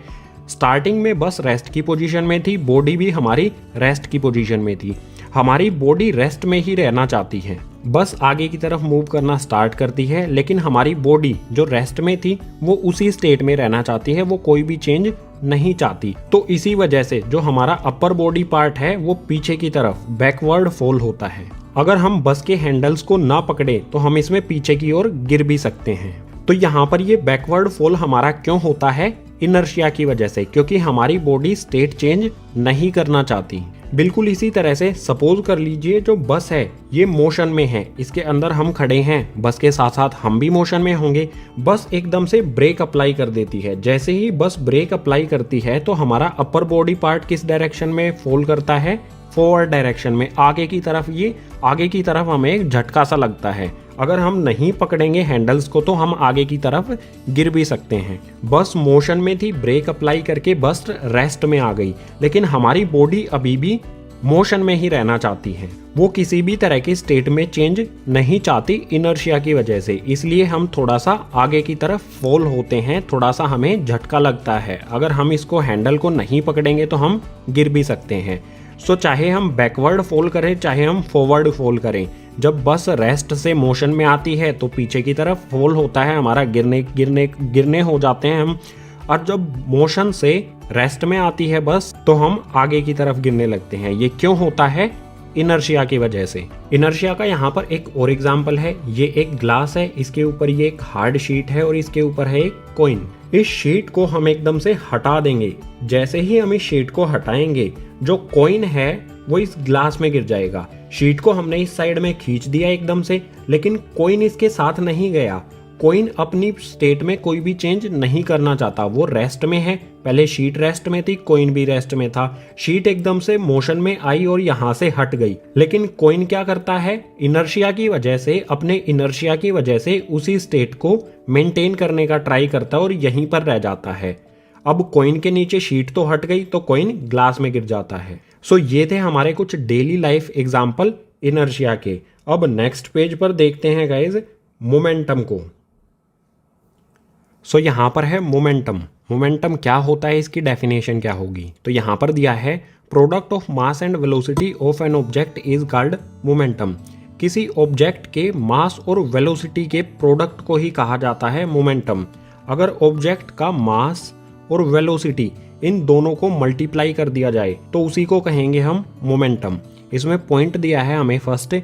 स्टार्टिंग में बस रेस्ट की पोजीशन में थी, बॉडी भी हमारी रेस्ट की पोजीशन में थी। हमारी बॉडी रेस्ट में ही रहना चाहती है, बस आगे की तरफ मूव करना स्टार्ट करती है, लेकिन हमारी बॉडी जो रेस्ट में थी वो उसी स्टेट में रहना चाहती है, वो कोई भी चेंज नहीं चाहती। तो इसी वजह से जो हमारा अपर बॉडी पार्ट है वो पीछे की तरफ बैकवर्ड फॉल होता है। अगर हम बस के हैंडल्स को ना पकड़े तो हम इसमें पीछे की ओर गिर भी सकते हैं। तो यहाँ पर ये बैकवर्ड फॉल हमारा क्यों होता है? इनर्शिया की वजह से, क्योंकि हमारी बॉडी स्टेट चेंज नहीं करना चाहती। बिल्कुल इसी तरह से सपोज कर लीजिए जो बस है ये मोशन में है, इसके अंदर हम खड़े हैं, बस के साथ साथ हम भी मोशन में होंगे। बस एकदम से ब्रेक अप्लाई कर देती है। जैसे ही बस ब्रेक अप्लाई करती है तो हमारा अपर बॉडी पार्ट किस डायरेक्शन में फॉल करता है? फॉरवर्ड डायरेक्शन में, आगे की तरफ। ये आगे की तरफ हमें एक झटका सा लगता है। अगर हम नहीं पकड़ेंगे हैंडल्स को तो हम आगे की तरफ गिर भी सकते हैं। बस मोशन में थी, ब्रेक अप्लाई करके बस रेस्ट में आ गई, लेकिन हमारी बॉडी अभी भी मोशन में ही रहना चाहती है, वो किसी भी तरह की स्टेट में चेंज नहीं चाहती इनर्शिया की वजह से। इसलिए हम थोड़ा सा आगे की तरफ फॉल होते हैं, थोड़ा सा हमें झटका लगता है। अगर हम इसको हैंडल को नहीं पकड़ेंगे तो हम गिर भी सकते हैं। सो चाहे हम बैकवर्ड फॉल करें चाहे हम फॉरवर्ड फॉल करें, जब बस रेस्ट से मोशन में आती है तो पीछे की तरफ फॉल होता है, हमारा गिरने हो जाते हैं हम। और जब मोशन से रेस्ट में आती है बस तो हम आगे की तरफ गिरने लगते हैं। ये क्यों होता है? इनर्शिया की वजह से। इनर्शिया का यहाँ पर एक और एग्जाम्पल है। ये एक ग्लास है, इसके ऊपर ये एक हार्ड शीट है और इसके ऊपर है एक कॉइन। इस शीट को हम एकदम से हटा देंगे। जैसे ही हम इस शीट को हटाएंगे जो कॉइन है वो इस ग्लास में गिर जाएगा। शीट को हमने इस साइड में खींच दिया एकदम से, लेकिन कॉइन इसके साथ नहीं गया। कॉइन अपनी स्टेट में कोई भी चेंज नहीं करना चाहता, वो रेस्ट में है। पहले शीट रेस्ट में थी, कॉइन भी रेस्ट में था। शीट एकदम से मोशन में आई और यहाँ से हट गई, लेकिन कॉइन क्या करता है? इनर्शिया की वजह से, अपने इनर्शिया की वजह से उसी स्टेट को मेंटेन करने का ट्राई करता है और यहीं पर रह जाता है। अब कॉइन के नीचे शीट तो हट गई तो कॉइन ग्लास में गिर जाता है। सो ये थे हमारे कुछ डेली लाइफ एग्जाम्पल इनर्शिया के। अब नेक्स्ट पेज पर देखते हैं गाइज मोमेंटम को। सो यहाँ पर है मोमेंटम। मोमेंटम क्या होता है, इसकी डेफिनेशन क्या होगी? तो यहाँ पर दिया है product of mass and velocity of an object is called momentum. किसी ऑब्जेक्ट के मास और वेलोसिटी के प्रोडक्ट को ही कहा जाता है मोमेंटम। अगर ऑब्जेक्ट का मास और वेलोसिटी इन दोनों को मल्टीप्लाई कर दिया जाए तो उसी को कहेंगे हम मोमेंटम। इसमें पॉइंट दिया है हमें first,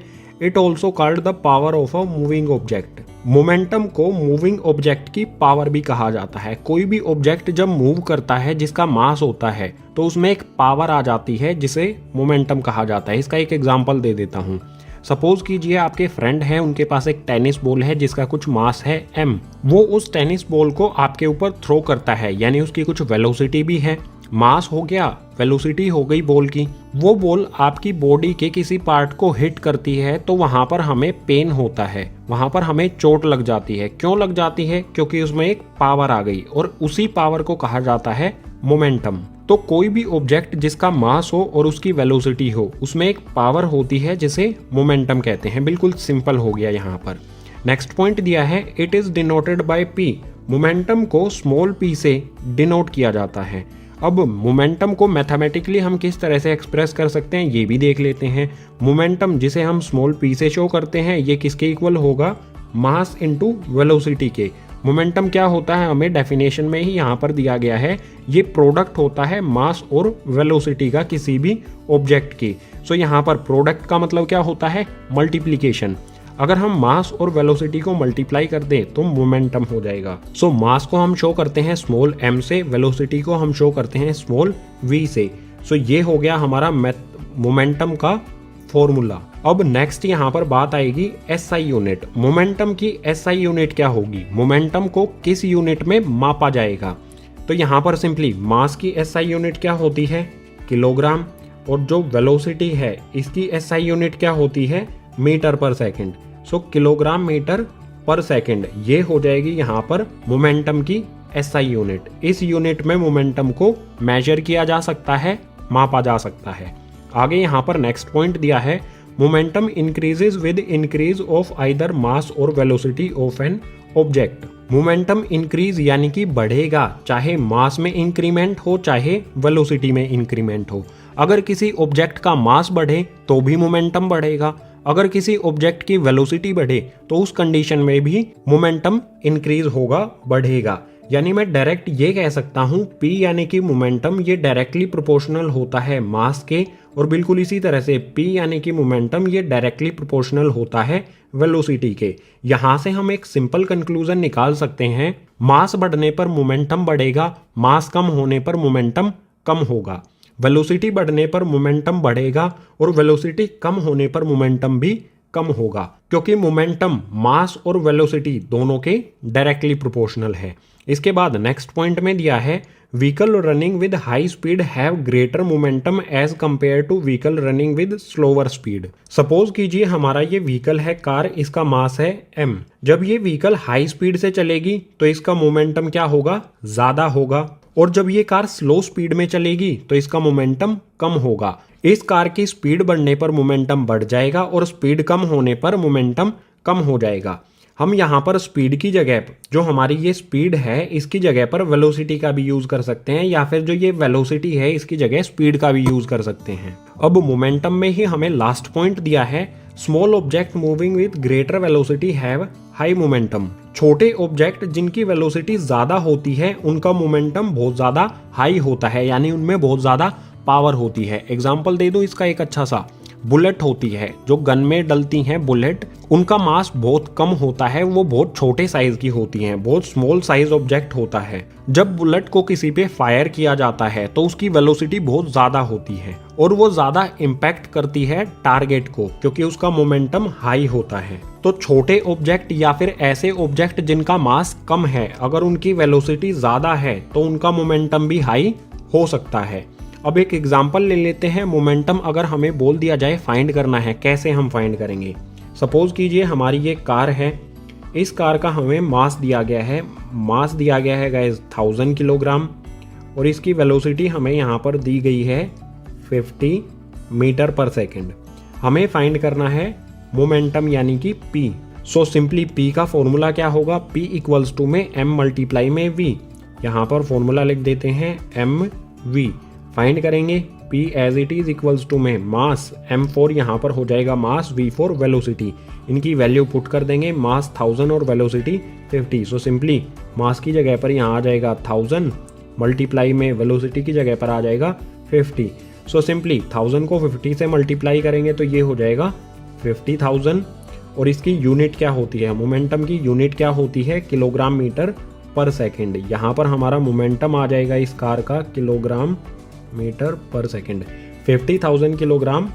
it also called the power of a moving object. Momentum को मूविंग ऑब्जेक्ट की पावर भी कहा जाता है। कोई भी ऑब्जेक्ट जब मूव करता है जिसका मास होता है तो उसमें एक पावर आ जाती है जिसे मोमेंटम कहा जाता है। इसका एक एग्जांपल दे देता हूँ। सपोज कीजिए आपके फ्रेंड हैं, उनके पास एक टेनिस बॉल है जिसका कुछ मास है m। वो उस टेनिस बॉल को आपके ऊपर थ्रो करता है, यानी उसकी कुछ वेलोसिटी भी है। मास हो गया, वेलोसिटी हो गई बॉल की। वो बॉल आपकी बॉडी के किसी पार्ट को हिट करती है तो वहां पर हमें पेन होता है, वहां पर हमें चोट लग जाती है। क्यों लग जाती है? क्योंकि उसमें एक पावर आ गई और उसी पावर को कहा जाता है मोमेंटम। तो कोई भी ऑब्जेक्ट जिसका मास हो और उसकी वेलोसिटी हो उसमें एक पावर होती है जिसे मोमेंटम कहते हैं। बिल्कुल सिंपल हो गया यहाँ पर। नेक्स्ट पॉइंट दिया है it is denoted by p। Momentum को स्मॉल p से डिनोट किया जाता है। अब मोमेंटम को मैथमेटिकली हम किस तरह से एक्सप्रेस कर सकते हैं ये भी देख लेते हैं। मोमेंटम जिसे हम स्मॉल p से शो करते हैं ये किसके इक्वल होगा? मास इनटू वेलोसिटी के। मोमेंटम क्या होता है हमें डेफिनेशन में ही यहाँ पर दिया गया है, ये प्रोडक्ट होता है मास और वेलोसिटी का किसी भी ऑब्जेक्ट की। सो यहाँ पर प्रोडक्ट का मतलब क्या होता है? मल्टीप्लिकेशन। अगर हम मास और वेलोसिटी को मल्टीप्लाई कर दें तो मोमेंटम हो जाएगा। सो मास को हम शो करते हैं स्मॉल m से, वेलोसिटी को हम शो करते हैं स्मॉल v से। सो ये हो गया हमारा मोमेंटम का फॉर्मूला। अब नेक्स्ट यहाँ पर बात आएगी SI यूनिट। मोमेंटम की SI यूनिट क्या होगी? मोमेंटम को किस यूनिट में मापा जाएगा? तो यहाँ पर सिंपली मास की SI यूनिट क्या होती है? किलोग्राम, और जो वेलोसिटी है इसकी एसआई यूनिट क्या होती है, मीटर पर सेकंड। सो किलोग्राम मीटर पर सेकंड ये हो जाएगी यहाँ पर मोमेंटम की एसआई यूनिट। इस यूनिट में मोमेंटम को मेजर किया जा सकता है, मापा जा सकता है। आगे यहाँ पर नेक्स्ट पॉइंट दिया है, momentum increases with increase of either mass और velocity of an object. Momentum increase यानी कि बढ़ेगा, चाहे मास में इंक्रीमेंट हो चाहे वेलोसिटी में इंक्रीमेंट हो। अगर किसी ऑब्जेक्ट का मास बढ़े तो भी मोमेंटम बढ़ेगा, अगर किसी ऑब्जेक्ट की वेलोसिटी बढ़े तो उस कंडीशन में भी मोमेंटम इंक्रीज होगा, बढ़ेगा। यानी मैं डायरेक्ट ये कह सकता हूँ P यानी कि मोमेंटम ये डायरेक्टली प्रोपोर्शनल होता है मास के, और बिल्कुल इसी तरह से P यानी कि मोमेंटम ये डायरेक्टली प्रोपोर्शनल होता है वेलोसिटी के। यहाँ से हम एक सिंपल कंक्लूजन निकाल सकते हैं, मास बढ़ने पर मोमेंटम बढ़ेगा, मास कम होने पर मोमेंटम कम होगा। वेलोसिटी बढ़ने पर मोमेंटम बढ़ेगा और वेलोसिटी कम होने पर मोमेंटम भी कम होगा, क्योंकि मोमेंटम मास और वेलोसिटी दोनों के डायरेक्टली प्रोपोर्शनल है। इसके बाद नेक्स्ट पॉइंट में दिया है, vehicle running with high speed have greater momentum as compare to vehicle running with slower speed. Suppose कीजिए हमारा ये व्हीकल है कार, इसका मास है m। जब ये व्हीकल हाई स्पीड से चलेगी तो इसका मोमेंटम क्या होगा, ज्यादा होगा, और जब ये कार स्लो स्पीड में चलेगी तो इसका मोमेंटम कम होगा। इस कार की स्पीड बढ़ने पर मोमेंटम बढ़ जाएगा और स्पीड कम होने पर मोमेंटम कम हो जाएगा। हम यहाँ पर स्पीड की जगह, जो हमारी ये स्पीड है इसकी जगह पर वेलोसिटी का भी यूज कर सकते हैं, या फिर जो ये वेलोसिटी है इसकी जगह स्पीड का भी यूज कर सकते हैं। अब मोमेंटम में ही हमें लास्ट पॉइंट दिया है, small object moving with greater velocity have high momentum. छोटे ऑब्जेक्ट जिनकी वेलोसिटी ज्यादा होती है उनका मोमेंटम बहुत ज्यादा हाई होता है, यानी उनमें बहुत ज्यादा पावर होती है। एग्जाम्पल दे दो इसका एक अच्छा सा, बुलेट होती है, जो गन में डलती हैं बुलेट, उनका मास बहुत कम होता है, वो बहुत छोटे साइज की होती हैं, बहुत स्मॉल साइज ऑब्जेक्ट होता है। जब बुलेट को किसी पे फायर किया जाता है तो उसकी वेलोसिटी बहुत ज्यादा होती है और वो ज्यादा इम्पैक्ट करती है टारगेट को, क्योंकि उसका मोमेंटम हाई होता है। तो छोटे ऑब्जेक्ट या फिर ऐसे ऑब्जेक्ट जिनका मास कम है, अगर उनकी वेलोसिटी ज्यादा है तो उनका मोमेंटम भी हाई हो सकता है। अब एक एग्जांपल ले लेते हैं, मोमेंटम अगर हमें बोल दिया जाए फाइंड करना है, कैसे हम फाइंड करेंगे। सपोज कीजिए हमारी ये कार है, इस कार का हमें मास दिया गया है, मास दिया गया है गाइस 1000 किलोग्राम, और इसकी वेलोसिटी हमें यहाँ पर दी गई है 50 मीटर पर सेकेंड। हमें फाइंड करना है मोमेंटम यानी कि P। सो सिंपली P का फॉर्मूला क्या होगा, P इक्वल्स टू में M मल्टीप्लाई में V। यहाँ पर फॉर्मूला लिख देते हैं mv। फाइंड करेंगे P as it is equals to में मास m4, यहाँ पर हो जाएगा मास, v4 वेलोसिटी। इनकी वैल्यू पुट कर देंगे, मास 1000 और वेलोसिटी 50। सो सिंपली मास की जगह पर यहाँ आ जाएगा 1000 मल्टीप्लाई में वेलोसिटी की जगह पर आ जाएगा 50। सो सिंपली 1000 को 50 से मल्टीप्लाई करेंगे तो ये हो जाएगा 50,000। और इसकी यूनिट क्या होती है, मोमेंटम की यूनिट क्या होती है, किलोग्राम मीटर पर सेकेंड। यहाँ पर हमारा मोमेंटम आ जाएगा इस कार का किलोग्राम मीटर पर सेकेंड, 50,000 किलोग्राम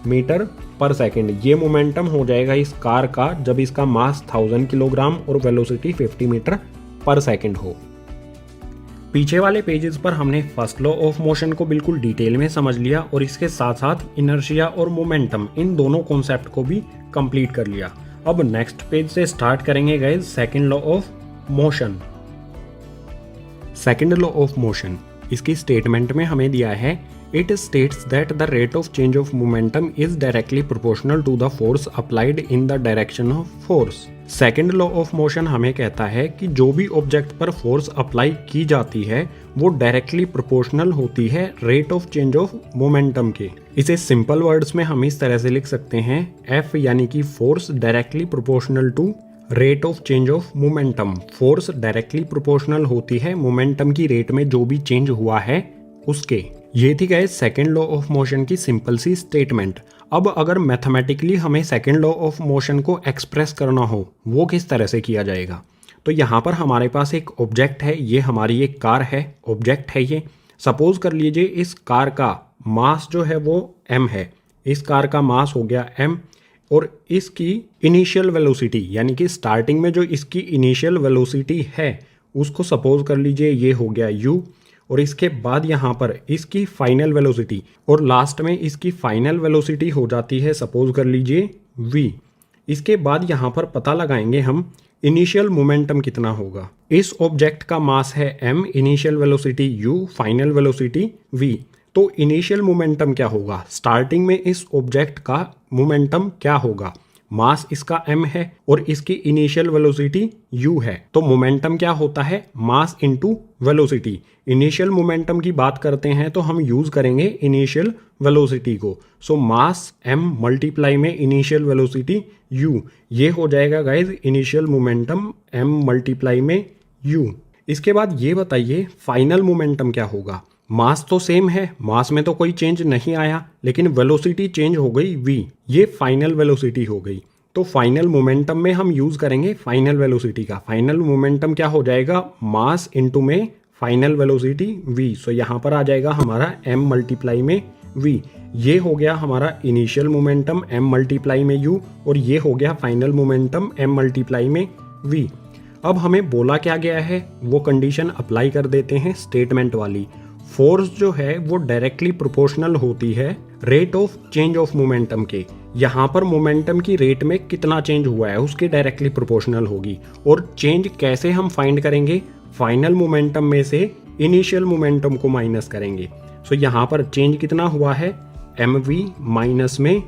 मीटर पर सेकेंड। ये मोमेंटम हो जाएगा इस कार का जब इसका मास 1000 किलोग्राम और वेलोसिटी 50 मीटर पर सेकेंड हो। पीछे वाले पेजेस पर हमने फर्स्ट लॉ ऑफ मोशन को बिल्कुल डिटेल में समझ लिया और इसके साथ साथ इनर्शिया और मोमेंटम, इन दोनों कॉन्सेप्ट को भी कंप्लीट कर लिया। अब नेक्स्ट पेज से स्टार्ट करेंगे guys second law of motion. Second law of motion, इसकी स्टेटमेंट में हमें दिया है, it states that the rate of change of momentum is directly proportional to the force applied in the direction of force. Second law of motion हमें कहता है कि जो भी ऑब्जेक्ट पर फोर्स अप्लाई की जाती है वो डायरेक्टली प्रोपोर्शनल होती है rate of change of momentum के। इसे सिंपल वर्ड्स में हम इस तरह से लिख सकते हैं, F यानी कि force directly proportional to rate of change of momentum. Force directly proportional होती है मोमेंटम की रेट में जो भी चेंज हुआ है उसके। ये थी guys second law of motion की सिंपल सी स्टेटमेंट। अब अगर मैथमेटिकली हमें सेकंड लॉ ऑफ मोशन को एक्सप्रेस करना हो वो किस तरह से किया जाएगा, तो यहाँ पर हमारे पास एक ऑब्जेक्ट है, ये हमारी एक कार है, ऑब्जेक्ट है ये। सपोज कर लीजिए इस कार का मास जो है वो m है, इस कार का मास हो गया m, और इसकी इनिशियल वेलोसिटी यानी कि स्टार्टिंग में जो इसकी इनिशियल वेलोसिटी है उसको सपोज कर लीजिए ये हो गया u, और इसके बाद यहाँ पर इसकी फाइनल वेलोसिटी और लास्ट में इसकी फाइनल वेलोसिटी हो जाती है सपोज कर लीजिए v। इसके बाद यहाँ पर पता लगाएंगे हम इनिशियल मोमेंटम कितना होगा। इस ऑब्जेक्ट का मास है m, initial velocity u, final velocity v। तो इनिशियल मोमेंटम क्या होगा, स्टार्टिंग में इस ऑब्जेक्ट का मोमेंटम क्या होगा। मास इसका m है और इसकी इनिशियल वेलोसिटी u है, तो मोमेंटम क्या होता है, mass into velocity. Initial momentum की बात करते हैं तो हम यूज करेंगे इनिशियल वेलोसिटी को। सो मास m मल्टीप्लाई में इनिशियल वेलोसिटी u, ये हो जाएगा guys initial momentum m multiply में u। इसके बाद ये बताइए फाइनल मोमेंटम क्या होगा। मास तो सेम है, मास में तो कोई चेंज नहीं आया, लेकिन वेलोसिटी चेंज हो गई v, ये फाइनल वेलोसिटी हो गई। तो फाइनल मोमेंटम में हम यूज करेंगे फाइनल वेलोसिटी का। फाइनल मोमेंटम क्या हो जाएगा, मास इनटू में फाइनल वेलोसिटी v। सो यहाँ पर आ जाएगा हमारा m मल्टीप्लाई में v। ये हो गया हमारा इनिशियल मोमेंटम m मल्टीप्लाई में u और ये हो गया फाइनल मोमेंटम m मल्टीप्लाई में v। अब हमें बोला क्या गया है वो कंडीशन अप्लाई कर देते हैं स्टेटमेंट वाली। फोर्स जो है वो डायरेक्टली प्रोपोर्शनल होती है rate of change of momentum के। यहाँ पर मोमेंटम की रेट में कितना चेंज हुआ है उसके डायरेक्टली प्रोपोर्शनल होगी। और चेंज कैसे हम फाइंड करेंगे, फाइनल मोमेंटम में से इनिशियल मोमेंटम को माइनस करेंगे। सो यहाँ पर चेंज कितना हुआ है, mv माइनस में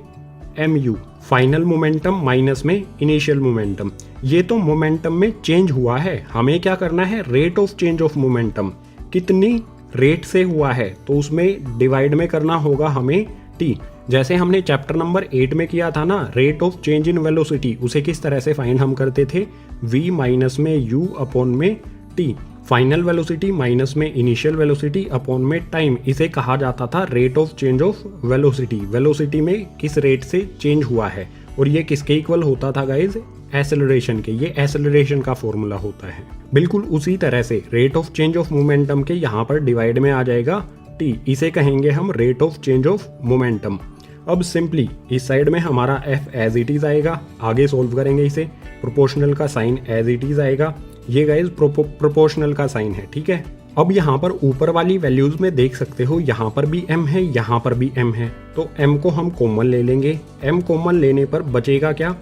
mu, फाइनल मोमेंटम माइनस में इनिशियल मोमेंटम। ये तो मोमेंटम में चेंज हुआ है, हमें क्या करना है, rate of change of momentum कितनी रेट से हुआ है तो उसमें डिवाइड में करना होगा हमें t। जैसे हमने चैप्टर नंबर 8 में किया था ना, rate of change in velocity, उसे किस तरह से फाइंड हम करते थे, v माइनस में u अपॉन में t। फाइनल वेलोसिटी माइनस में इनिशियल वेलोसिटी अपॉन में टाइम, इसे कहा जाता था rate of change of velocity. Velocity में किस रेट से चेंज हुआ है, और ये किसके इक्वल होता था गाइज, एक्सेलरेशन के। ये एक्सेलरेशन का फॉर्मूला होता है। बिल्कुल उसी तरह से rate of change of momentum के यहाँ पर डिवाइड में आ जाएगा t, इसे कहेंगे हम rate of change of momentum. अब सिंपली इस साइड में हमारा f एज इट इज आएगा, आगे सोल्व करेंगे इसे। प्रोपोर्शनल का साइन एज इट इज आएगा, ये गाइज प्रोपोर्शनल का साइन है, ठीक है। अब यहाँ पर ऊपर वाली वैल्यूज में देख सकते हो, यहाँ पर भी m है, यहाँ पर भी m है, तो m को हम कॉमन ले लेंगे। m कॉमन लेने पर बचेगा क्या,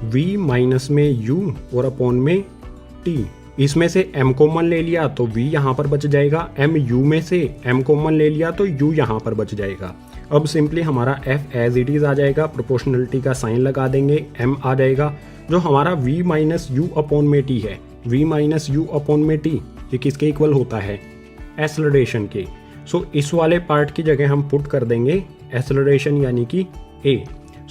v माइनस में u और अपॉन में t। इसमें से m कॉमन ले लिया तो v यहाँ पर बच जाएगा, m u में से m कॉमन ले लिया तो u यहाँ पर बच जाएगा। अब सिंपली हमारा f एज इट इज आ जाएगा, प्रोपोर्शनलिटी का साइन लगा देंगे, m आ जाएगा, जो हमारा v माइनस यू अपॉन में t है। v माइनस यू अपॉन में t ये किसके इक्वल होता है, एक्सेलरेशन के। सो इस वाले पार्ट की जगह हम पुट कर देंगे एक्सेलरेशन यानी कि a।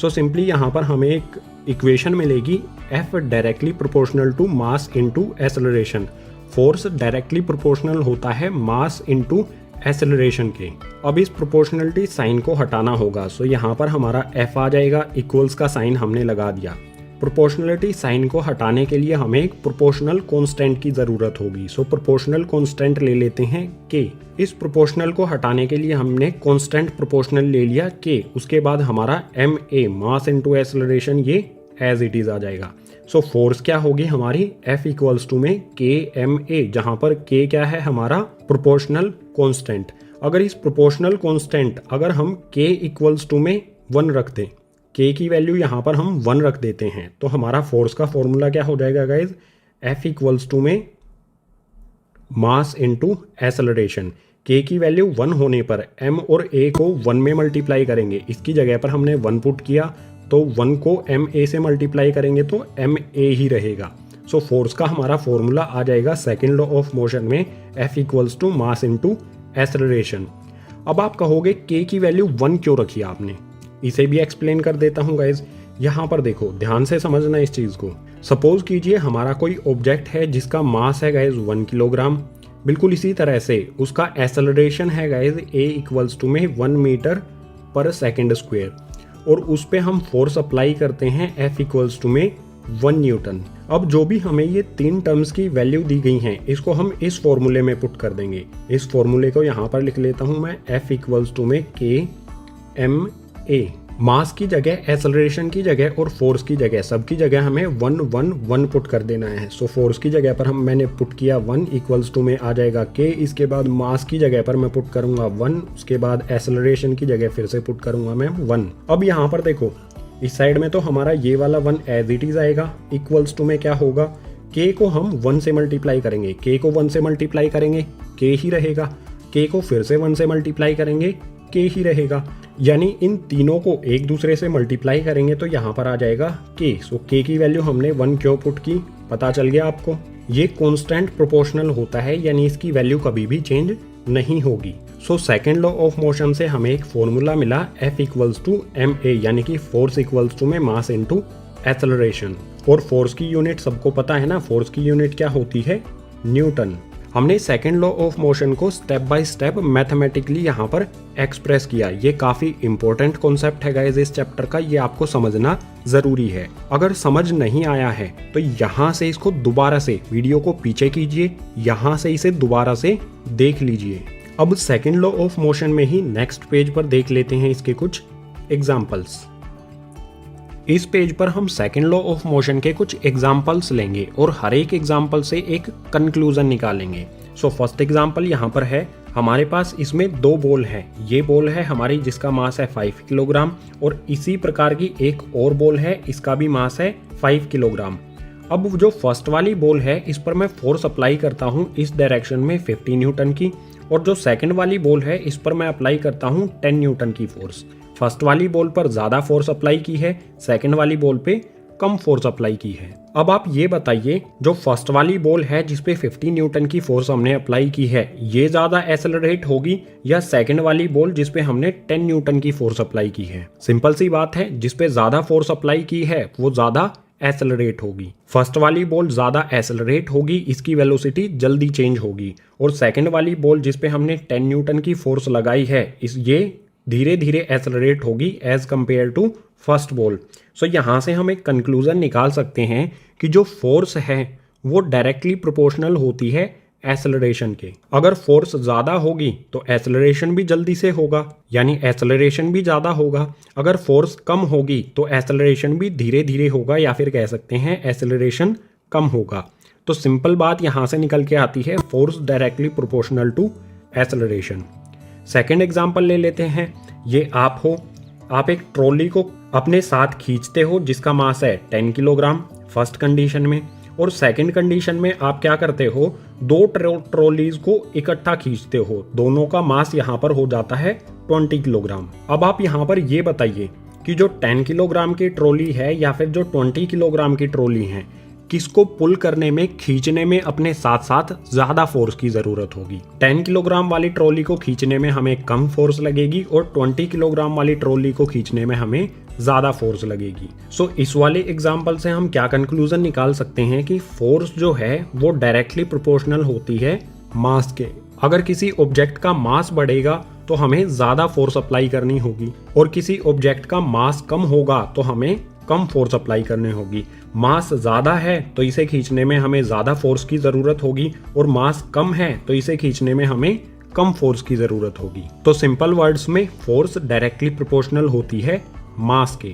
सो सिंपली यहाँ पर हमें एक इक्वेशन मिलेगी, f directly proportional to mass into acceleration. Force directly proportional होता है मास इनटू एक्सेलरेशन के। अब इस प्रोपोर्शनलिटी साइन को हटाना होगा, सो यहाँ पर हमारा f आ जाएगा, इक्वल्स का साइन हमने लगा दिया। प्रोपोर्शनलिटी साइन को हटाने के लिए हमें एक प्रोपोर्शनल कांस्टेंट की ज़रूरत होगी। सो प्रोपोर्शनल कांस्टेंट ले लेते हैं k। इस प्रोपोर्शनल को हटाने के लिए हमने कांस्टेंट प्रोपोर्शनल ले लिया k। उसके बाद हमारा ma मास इनटू एक्सेलरेशन ये एज इट इज आ जाएगा। सो फोर्स क्या होगी हमारी, F इक्वल्स टू में KMA, जहाँ पर k क्या है हमारा प्रोपोर्शनल कांस्टेंट। अगर इस प्रोपोर्शनल कांस्टेंट अगर हम k इक्वल्स टू में 1 रख दें, k की वैल्यू यहाँ पर हम 1 रख देते हैं, तो हमारा फोर्स का फॉर्मूला क्या हो जाएगा गाइज, F इक्वल्स टू में मास इनटू एक्सेलरेशन। k की वैल्यू 1 होने पर m और a को 1 में मल्टीप्लाई करेंगे, इसकी जगह पर हमने 1 पुट किया तो 1 को ma से मल्टीप्लाई करेंगे तो ma ही रहेगा। सो फोर्स का हमारा फॉर्मूला आ जाएगा सेकेंड लॉ ऑफ मोशन में, F equals to mass into acceleration. अब आप कहोगे k की वैल्यू 1 क्यों रखी आपने, इसे भी एक्सप्लेन कर देता हूँ गाइज। यहाँ पर देखो, ध्यान से समझना इस चीज़ को। सपोज कीजिए हमारा कोई ऑब्जेक्ट है जिसका मास है गाइज 1 किलोग्राम। बिल्कुल इसी तरह से उसका एक्सेलरेशन है गाइज a इक्वल्स टू में 1 मीटर पर सेकेंड स्क्वायर, और उस पे हम फोर्स अप्लाई करते हैं F इक्वल्स टू में 1 न्यूटन। अब जो भी हमें ये 3 टर्म्स की वैल्यू दी गई हैं, इसको हम इस फॉर्मूले में पुट कर देंगे। इस फॉर्मूले को यहाँ पर लिख लेता हूँ मैं, F इक्वल्स टू में KMA, मास की जगह, एक्सेलरेशन की जगह और फोर्स की जगह, सबकी जगह हमें 1 1 1 पुट कर देना है। सो फोर्स की जगह पर मैंने पुट किया 1 इक्वल्स टू में आ जाएगा k। इसके बाद मास की जगह पर मैं पुट करूंगा 1, उसके बाद एक्सेलरेशन की जगह फिर से पुट करूंगा मैं 1। अब यहाँ पर देखो इस साइड में तो हमारा ये वाला 1 एज इट इज आएगा, इक्वल्स टू में क्या होगा, k को हम 1 से मल्टीप्लाई करेंगे, k को 1 से मल्टीप्लाई करेंगे k ही रहेगा, k को फिर से 1 से मल्टीप्लाई करेंगे k ही रहेगा। यानी इन तीनों को एक दूसरे से मल्टीप्लाई करेंगे तो यहाँ पर आ जाएगा k। सो k की वैल्यू हमने 1 क्यों पुट की, पता चल गया आपको। ये कांस्टेंट प्रोपोर्शनल होता है, यानी इसकी वैल्यू कभी भी चेंज नहीं होगी। So second law of motion से हमें एक फॉर्मूला मिला F इक्वल्स टू ma, यानी कि फोर्स इक्वल्स टू में मास इनटू एक्सेलरेशन। और फोर्स की यूनिट सबको पता है ना, फोर्स की यूनिट क्या होती है, न्यूटन। हमने सेकेंड लॉ ऑफ मोशन को स्टेप बाय स्टेप मैथमेटिकली यहाँ पर एक्सप्रेस किया। ये काफी इंपॉर्टेंट कॉन्सेप्ट है गाइस इस चैप्टर का, ये आपको समझना जरूरी है। अगर समझ नहीं आया है तो यहाँ से इसको दोबारा से वीडियो को पीछे कीजिए, यहाँ से इसे दोबारा से देख लीजिए। अब सेकेंड लॉ ऑफ मोशन में ही नेक्स्ट पेज पर देख लेते हैं इसके कुछ एग्जाम्पल्स। इस पेज पर हम सेकेंड लॉ ऑफ मोशन के कुछ एग्जाम्पल्स लेंगे और हर एक एग्जाम्पल से एक कंक्लूजन निकालेंगे। सो फर्स्ट एग्जाम्पल यहाँ पर है, हमारे पास इसमें 2 बॉल है। ये बॉल है हमारी जिसका मास है 5 किलोग्राम और इसी प्रकार की एक और बॉल है, इसका भी मास है 5 किलोग्राम। अब जो फर्स्ट वाली बॉल है इस पर मैं फोर्स अप्लाई करता हूँ इस डायरेक्शन में 50 न्यूटन की, और जो सेकंड वाली बॉल है इस पर मैं अप्लाई करता हूँ 10 न्यूटन की फोर्स। फर्स्ट वाली बॉल पर ज्यादा फोर्स अप्लाई की है, सेकंड वाली बॉल पे कम फोर्स अप्लाई की है। अब आप ये बताइए, जो फर्स्ट वाली बॉल है जिसपे 50 न्यूटन की फोर्स हमने अप्लाई की है, ये ज्यादा एक्सेलरेट होगी या सेकंड वाली बॉल जिसपे हमने 10 न्यूटन की फोर्स अप्लाई की है? सिंपल सी बात है, जिसपे ज्यादा फोर्स अप्लाई की है वो ज्यादा एक्सेलरेट होगी। फर्स्ट वाली बॉल ज्यादा एक्सेलरेट होगी, इसकी वेलोसिटी जल्दी चेंज होगी, और सेकंड वाली बॉल जिसपे हमने 10 न्यूटन की फोर्स लगाई है ये धीरे धीरे एक्सेलरेट होगी as compare to first ball. So यहाँ से हम एक कंक्लूजन निकाल सकते हैं कि जो फोर्स है वो डायरेक्टली प्रोपोर्शनल होती है एक्सेलरेशन के। अगर फोर्स ज्यादा होगी तो एक्सेलरेशन भी जल्दी से होगा, यानी एक्सेलरेशन भी ज्यादा होगा। अगर फोर्स कम होगी तो एक्सेलरेशन भी धीरे धीरे होगा, या फिर कह सकते हैं एक्सेलरेशन कम होगा। तो सिंपल बात यहाँ से निकल के आती है, force directly proportional to acceleration. Second example ले लेते हैं, ये आप हो, आप एक ट्रॉली को अपने साथ खींचते हो जिसका मास है 10 किलोग्राम फर्स्ट कंडीशन में, और सेकंड कंडीशन में आप क्या करते हो, 2 ट्रॉलीज को इकट्ठा खींचते हो, दोनों का मास यहाँ पर हो जाता है 20 किलोग्राम। अब आप यहाँ पर ये बताइए कि जो 10 किलोग्राम की ट्रॉली है या फिर जो 20 किलोग्राम की ट्रॉली है, किसको पुल करने में, खींचने में अपने साथ साथ ज्यादा फोर्स की जरूरत होगी? 10 किलोग्राम वाली ट्रॉली को खींचने में हमें कम फोर्स लगेगी और 20 किलोग्राम वाली ट्रॉली को खींचने में हमें ज्यादा फोर्स लगेगी। सो इस वाले एग्जाम्पल से हम क्या कंक्लूजन निकाल सकते हैं कि फोर्स जो है वो डायरेक्टली प्रोपोर्शनल होती है मास के। अगर किसी ऑब्जेक्ट का मास बढ़ेगा तो हमें ज्यादा फोर्स अप्लाई करनी होगी, और किसी ऑब्जेक्ट का मास कम होगा तो हमें कम फोर्स अप्लाई करनी होगी। मास ज्यादा है तो इसे खींचने में हमें ज्यादा फोर्स की जरूरत होगी, और मास कम है तो इसे खींचने में हमें कम फोर्स की जरूरत होगी। तो सिंपल वर्ड्स में फोर्स डायरेक्टली प्रोपोर्शनल होती है मास के।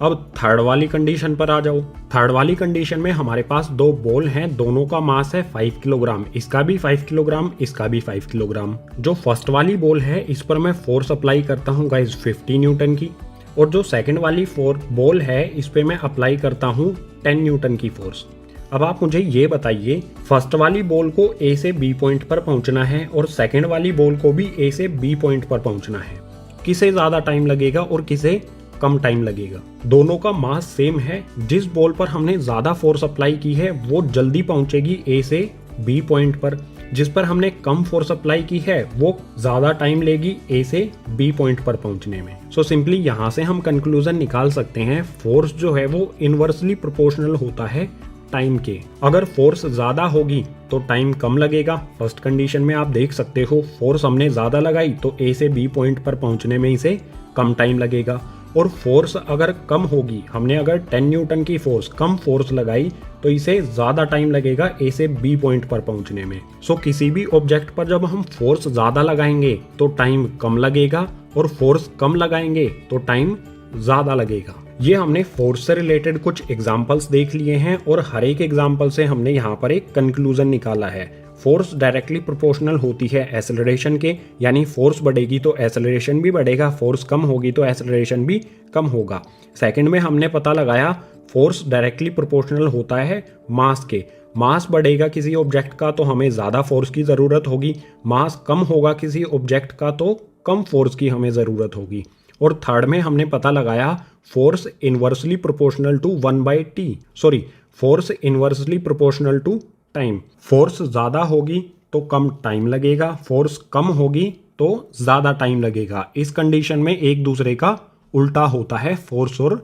अब थर्ड वाली कंडीशन पर आ जाओ। थर्ड वाली कंडीशन में हमारे पास 2 बॉल हैं, दोनों का मास है 5 किलोग्राम, इसका भी 5 किलोग्राम, इसका भी 5 किलोग्राम। जो फर्स्ट वाली बॉल है इस पर मैं फोर्स अप्लाई करता हूँ गाइस 50 न्यूटन की, और जो सेकंड वाली बॉल है इस पे मैं अप्लाई करता हूँ 10 न्यूटन की फोर्स। अब आप मुझे ये बताइए, फर्स्ट वाली बॉल को ए से बी पॉइंट पर पहुंचना है और सेकंड वाली बॉल को भी ए से बी पॉइंट पर पहुंचना है, किसे ज्यादा टाइम लगेगा और किसे कम टाइम लगेगा? दोनों का मास सेम है, जिस बॉल पर हमने ज्यादा फोर्स अप्लाई की है वो जल्दी पहुंचेगी ए से बी पॉइंट पर, जिस पर हमने कम फोर्स अप्लाई की है वो ज्यादा टाइम लेगी ए से बी पॉइंट पर पहुंचने में। सो सिंपली यहाँ से हम कंक्लूजन निकाल सकते हैं, फोर्स जो है वो इनवर्सली प्रोपोर्शनल होता है टाइम के। अगर फोर्स ज्यादा होगी तो टाइम कम लगेगा। फर्स्ट कंडीशन में आप देख सकते हो, फोर्स हमने ज्यादा लगाई तो ए से बी पॉइंट पर पहुंचने में इसे कम टाइम लगेगा, और फोर्स अगर कम होगी, हमने अगर 10 न्यूटन की फोर्स कम फोर्स लगाई तो इसे ज्यादा टाइम लगेगा ए से बी पॉइंट पर पहुंचने में। सो किसी भी ऑब्जेक्ट पर जब हम फोर्स ज्यादा लगाएंगे तो टाइम कम लगेगा, और फोर्स कम लगाएंगे तो टाइम ज्यादा लगेगा। ये हमने फोर्स से रिलेटेड कुछ एग्जांपल्स देख लिए हैं और हर एक एग्जांपल से हमने यहाँ पर एक कंक्लूजन निकाला है। फोर्स डायरेक्टली प्रोपोर्शनल होती है एक्सेलरेशन के, यानी फोर्स बढ़ेगी तो एक्सेलरेशन भी बढ़ेगा, फोर्स कम होगी तो एक्सेलरेशन भी कम होगा। सेकंड में हमने पता लगाया फोर्स डायरेक्टली प्रोपोर्शनल होता है मास के। मास बढ़ेगा किसी ऑब्जेक्ट का तो हमें ज़्यादा फोर्स की ज़रूरत होगी, मास कम होगा किसी ऑब्जेक्ट का तो कम फोर्स की हमें ज़रूरत होगी। और थर्ड में हमने पता लगाया force inversely proportional to 1/t, force inversely proportional to time. Force ज़्यादा होगी तो कम टाइम लगेगा, फोर्स कम होगी तो ज़्यादा टाइम लगेगा। इस कंडीशन में एक दूसरे का उल्टा होता है फोर्स और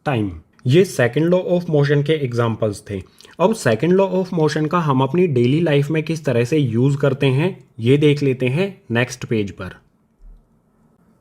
टाइम। ये सेकंड लॉ ऑफ मोशन के एग्जांपल्स थे। अब सेकंड लॉ ऑफ मोशन का हम अपनी डेली लाइफ में किस तरह से यूज़ करते हैं ये देख लेते हैं नेक्स्ट पेज पर।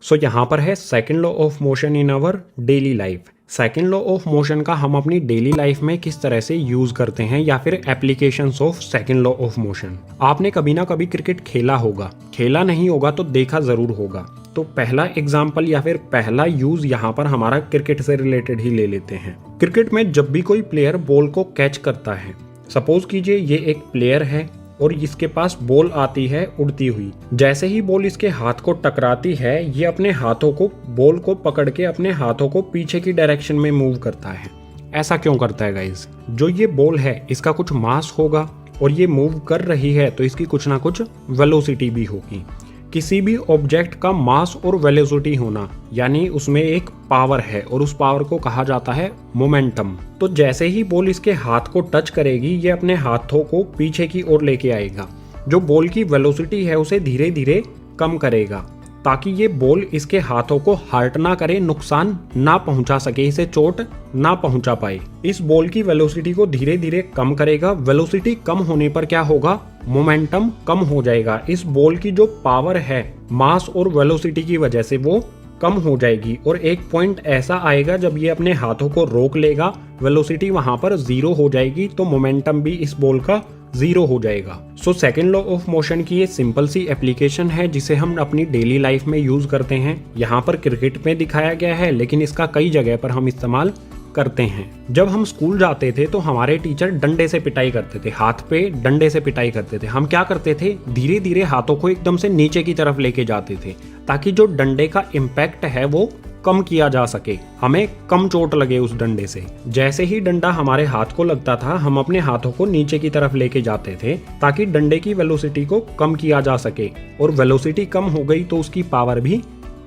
सो यहाँ पर है second law of motion in our daily life. Second law of motion का हम अपनी डेली लाइफ में किस तरह से यूज करते हैं या फिर applications of second law of motion. आपने कभी ना कभी क्रिकेट खेला होगा, खेला नहीं होगा तो देखा जरूर होगा। तो पहला एग्जाम्पल या फिर पहला यूज यहाँ पर हमारा क्रिकेट से रिलेटेड ही ले लेते हैं। क्रिकेट में जब भी कोई प्लेयर बॉल को कैच करता है, सपोज कीजिए ये एक प्लेयर है और इसके पास बॉल आती है उड़ती हुई। जैसे ही बॉल इसके हाथ को टकराती है, ये अपने हाथों को बॉल को पकड़ के अपने हाथों को पीछे की डायरेक्शन में मूव करता है। ऐसा क्यों करता है गाइज? जो ये बॉल है इसका कुछ मास होगा और ये मूव कर रही है तो इसकी कुछ ना कुछ वेलोसिटी भी होगी। किसी भी ऑब्जेक्ट का मास और वेलोसिटी होना यानी उसमें एक पावर है और उस पावर को कहा जाता है मोमेंटम। तो जैसे ही बॉल इसके हाथ को टच करेगी, ये अपने हाथों को पीछे की ओर लेके आएगा। जो बॉल की वेलोसिटी है उसे धीरे धीरे कम करेगा ताकि ये बॉल इसके हाथों को हर्ट ना करे, नुकसान ना पहुंचा सके, इसे चोट ना पहुंचा पाए। इस बॉल की वेलोसिटी को धीरे धीरे कम करेगा। वेलोसिटी कम होने पर क्या होगा? मोमेंटम कम हो जाएगा। इस बॉल की जो पावर है मास और वेलोसिटी की वजह से वो कम हो जाएगी और एक पॉइंट ऐसा आएगा जब ये अपने हाथों को रोक लेगा, वेलोसिटी वहां पर 0 हो जाएगी तो मोमेंटम भी इस बॉल का 0 हो जाएगा। So second law of motion की ये सिंपल सी एप्लीकेशन है जिसे हम अपनी डेली लाइफ में यूज करते हैं। यहाँ पर क्रिकेट में दिखाया गया है लेकिन इसका कई जगह पर हम इस्तेमाल करते हैं। जब हम स्कूल जाते थे तो हमारे टीचर डंडे से पिटाई करते थे, हाथ पे डंडे से पिटाई करते थे। हम क्या करते थे? धीरे धीरे हाथों को एकदम से नीचे की तरफ लेके जाते थे ताकि जो डंडे का इम्पैक्ट है वो कम किया जा सके, हमें कम चोट लगे उस डंडे से। जैसे ही डंडा हमारे हाथ को लगता था हम अपने हाथों को नीचे की तरफ लेके जाते थे ताकि डंडे की वेलोसिटी को कम किया जा सके, और वेलोसिटी कम हो गई तो उसकी पावर भी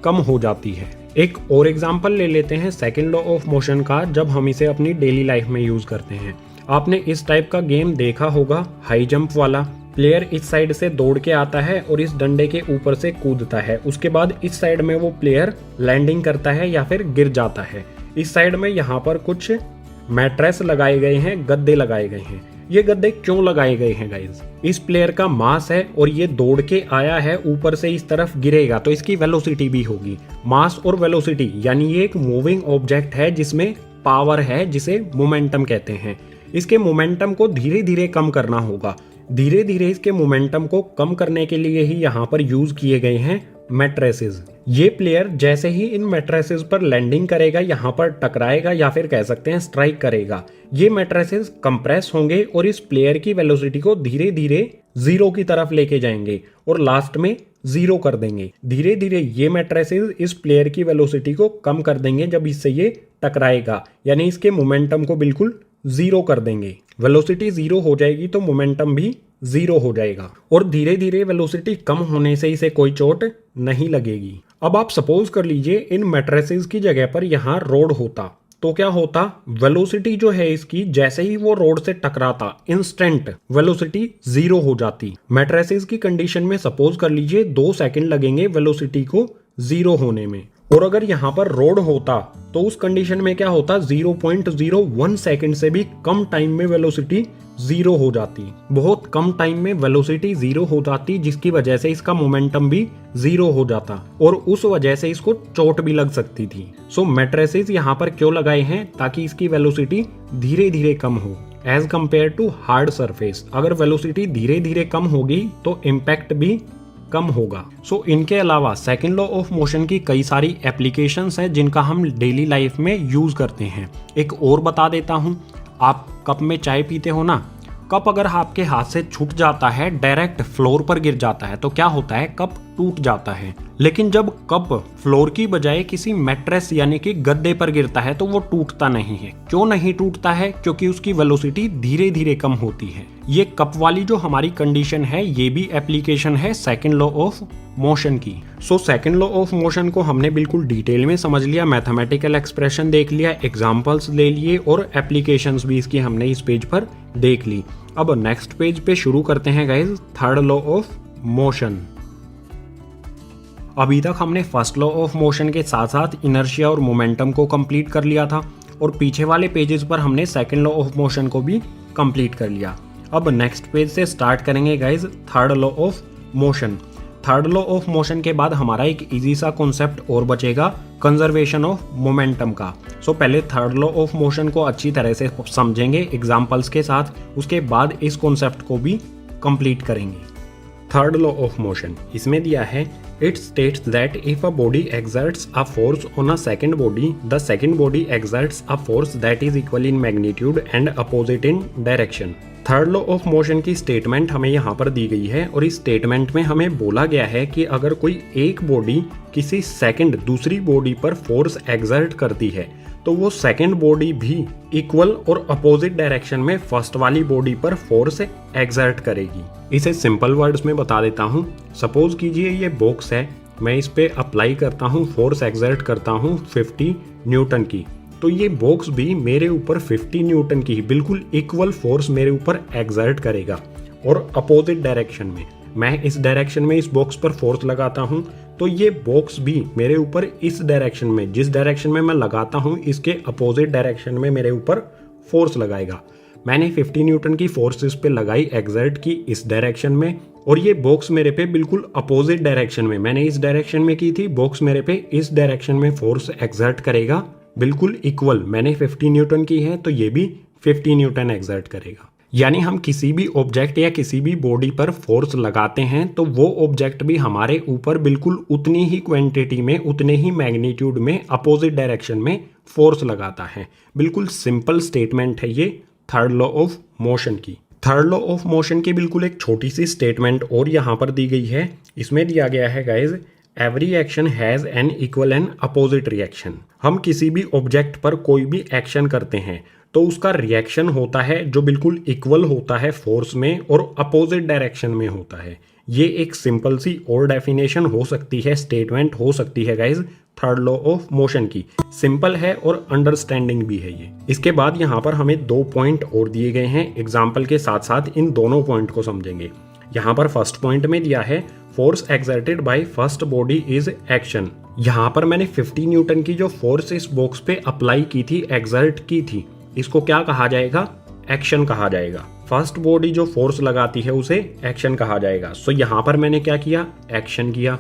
कम हो जाती है। एक और एग्जांपल ले लेते हैं सेकंड लॉ ऑफ मोशन का, जब हम इसे अपनी डेली लाइफ में यूज करते हैं। आपने इस टाइप का गेम देखा होगा, हाई जंप वाला। प्लेयर इस साइड से दौड़ के आता है और इस डंडे के ऊपर से कूदता है, उसके बाद इस साइड में वो प्लेयर लैंडिंग करता है या फिर गिर जाता है। इस साइड में यहाँ पर कुछ मैट्रेस लगाए गए हैं, गद्दे लगाए गए हैं। ये गद्दे क्यों लगाए गए हैं गाइज? इस प्लेयर का मास है और ये दौड़ के आया है, ऊपर से इस तरफ गिरेगा तो इसकी वेलोसिटी भी होगी। मास और वेलोसिटी यानी ये एक मूविंग ऑब्जेक्ट है जिसमें पावर है जिसे मोमेंटम कहते हैं। इसके मोमेंटम को धीरे धीरे कम करना होगा। धीरे धीरे इसके मोमेंटम को कम करने के लिए ही यहाँ पर यूज किए गए हैं मैट्रेसेस। ये प्लेयर जैसे ही इन मैट्रेसेस पर लैंडिंग करेगा, यहाँ पर टकराएगा या फिर कह सकते हैं स्ट्राइक करेगा, ये मैट्रेसेस कंप्रेस होंगे और इस प्लेयर की वेलोसिटी को धीरे धीरे 0 की तरफ लेके जाएंगे और लास्ट में 0 कर देंगे। धीरे धीरे ये मैट्रेसेस इस प्लेयर की वेलोसिटी को कम कर देंगे जब इससे ये टकराएगा, यानी इसके मोमेंटम को बिल्कुल 0 कर देंगे। वेलोसिटी 0 हो जाएगी तो मोमेंटम भी 0 हो जाएगा और धीरे धीरे वेलोसिटी कम होने से इसे कोई चोट नहीं लगेगी। अब आप सपोज कर लीजिए इन मैट्रेसेस की जगह पर यहाँ रोड होता तो क्या होता? वेलोसिटी जो है इसकी जैसे ही वो रोड से टकराता इंस्टेंट वेलोसिटी 0 हो जाती। मैट्रेसेस की कंडीशन में सपोज कर लीजिए 2 सेकंड लगेंगे वेलोसिटी को 0 होने में, और अगर यहाँ पर रोड होता तो उस कंडीशन में क्या होता? 0.01 सेकंड से भी कम टाइम में वेलोसिटी 0 हो जाती। बहुत कम टाइम में वेलोसिटी 0 हो जाती जिसकी वजह से इसका मोमेंटम भी 0 हो जाता और उस वजह से इसको चोट भी लग सकती थी। सो मैट्रेसेस यहाँ पर क्यों लगाए हैं? ताकि इसकी वेलोसिटी धीरे धीरे कम हो as compare to hard surface. अगर वेलोसिटी धीरे धीरे कम होगी तो इम्पैक्ट भी कम होगा। सो इनके अलावा सेकंड लॉ ऑफ मोशन की कई सारी एप्लीकेशंस हैं जिनका हम डेली लाइफ में यूज करते हैं। एक और बता देता हूँ, आप कप में चाय पीते हो ना, कप अगर आपके हाथ से छूट जाता है, डायरेक्ट फ्लोर पर गिर जाता है, तो क्या होता है, कप टूट जाता है। लेकिन जब कप फ्लोर की बजाय किसी मैट्रेस यानी कि गद्दे पर गिरता है तो वो टूटता नहीं है। क्यों नहीं टूटता है? क्योंकि उसकी वेलोसिटी धीरे धीरे कम होती है। ये कप वाली जो हमारी कंडीशन है, ये भी एप्लीकेशन है सेकंड लॉ ऑफ मोशन की। So second law of motion को हमने बिल्कुल डिटेल में समझ लिया, मैथमेटिकल एक्सप्रेशन देख लिया, एग्जांपल्स ले लिए और एप्लीकेशंस भी इसकी हमने इस पेज पर देख ली। अब नेक्स्ट पेज पे शुरू करते हैं guys, third law of motion. अभी तक हमने फर्स्ट लॉ ऑफ मोशन के साथ साथ इनर्शिया और मोमेंटम को कंप्लीट कर लिया था और पीछे वाले पेजेस पर हमने सेकंड लॉ ऑफ मोशन को भी कंप्लीट कर लिया। अब नेक्स्ट पेज से स्टार्ट करेंगे guys third law of motion. Third law of motion के बाद हमारा एक इजी सा कॉन्सेप्ट और बचेगा, कंजर्वेशन ऑफ मोमेंटम का। सो पहले थर्ड लॉ ऑफ मोशन को अच्छी तरह से समझेंगे एग्जांपल्स के साथ, उसके बाद इस कॉन्सेप्ट को भी कंप्लीट करेंगे। थर्ड लॉ ऑफ मोशन इसमें दिया है, it states that if a body exerts a force on a second body, the second body exerts a force that is equal in magnitude and opposite in direction. Third law of motion की statement हमें यहाँ पर दी गई है और इस statement में हमें बोला गया है कि अगर कोई एक बॉडी किसी सेकंड दूसरी बॉडी पर फोर्स एक्सर्ट करती है तो वो सेकंड बॉडी भी इक्वल और अपोजिट डायरेक्शन में फर्स्ट वाली बॉडी पर फोर्स एक्सर्ट करेगी। इसे सिंपल वर्ड्स में बता देता हूँ। सपोज कीजिए ये बॉक्स है, मैं इस पे अप्लाई करता हूँ, फोर्स एक्सर्ट करता हूँ 50 न्यूटन की, तो ये बॉक्स भी मेरे ऊपर 50 न्यूटन की बिल्कुल इक्वल फोर्स मेरे ऊपर एक्सर्ट करेगा। और अपोजिट डायरेक्शन में मैं इस डायरेक्शन में इस बॉक्स पर फोर्स लगाता हूँ तो ये बॉक्स भी मेरे ऊपर इस डायरेक्शन में, जिस डायरेक्शन में मैं लगाता हूँ, इसके अपोजिट डायरेक्शन में मेरे ऊपर फोर्स लगाएगा। मैंने 50 न्यूटन की फोर्स इस पे लगाई, एक्सर्ट की इस डायरेक्शन में, और ये बॉक्स मेरे पे बिल्कुल अपोजिट डायरेक्शन में, मैंने इस डायरेक्शन में की थी, बॉक्स मेरे पे इस डायरेक्शन में फोर्स एक्सर्ट करेगा बिल्कुल इक्वल। मैंने 50 न्यूटन की है तो ये भी 50 न्यूटन एक्सर्ट करेगा। यानी हम किसी भी ऑब्जेक्ट या किसी भी बॉडी पर फोर्स लगाते हैं तो वो ऑब्जेक्ट भी हमारे ऊपर बिल्कुल उतनी ही क्वांटिटी में, उतने ही मैग्नीट्यूड में, अपोजिट डायरेक्शन में फोर्स लगाता है। बिल्कुल सिंपल स्टेटमेंट है ये थर्ड लॉ ऑफ मोशन की। थर्ड लॉ ऑफ मोशन की बिल्कुल एक छोटी सी स्टेटमेंट और यहाँ पर दी गई है। इसमें दिया गया है guys, every action has an equal and opposite reaction. हम किसी भी ऑब्जेक्ट पर कोई भी एक्शन करते हैं तो उसका रिएक्शन होता है जो बिल्कुल इक्वल होता है फोर्स में और अपोजिट डायरेक्शन में होता है। ये एक सिंपल सी और डेफिनेशन हो सकती है, स्टेटमेंट हो सकती है guys third law of motion की। सिंपल है और अंडरस्टैंडिंग भी है ये। इसके बाद यहाँ पर हमें 2 पॉइंट और दिए गए हैं, एग्जाम्पल के साथ साथ इन दोनों पॉइंट को समझेंगे। यहाँ पर फर्स्ट पॉइंट में दिया है, force exerted by first body is action. यहाँ पर मैंने 50 न्यूटन की जो फोर्स इस बॉक्स पे अप्लाई की थी, एक्सर्ट की थी, इसको क्या कहा जाएगा? एक्शन कहा जाएगा। फर्स्ट बॉडी जो फोर्स लगाती है उसे एक्शन कहा जाएगा। सो यहाँ पर मैंने क्या किया? एक्शन किया।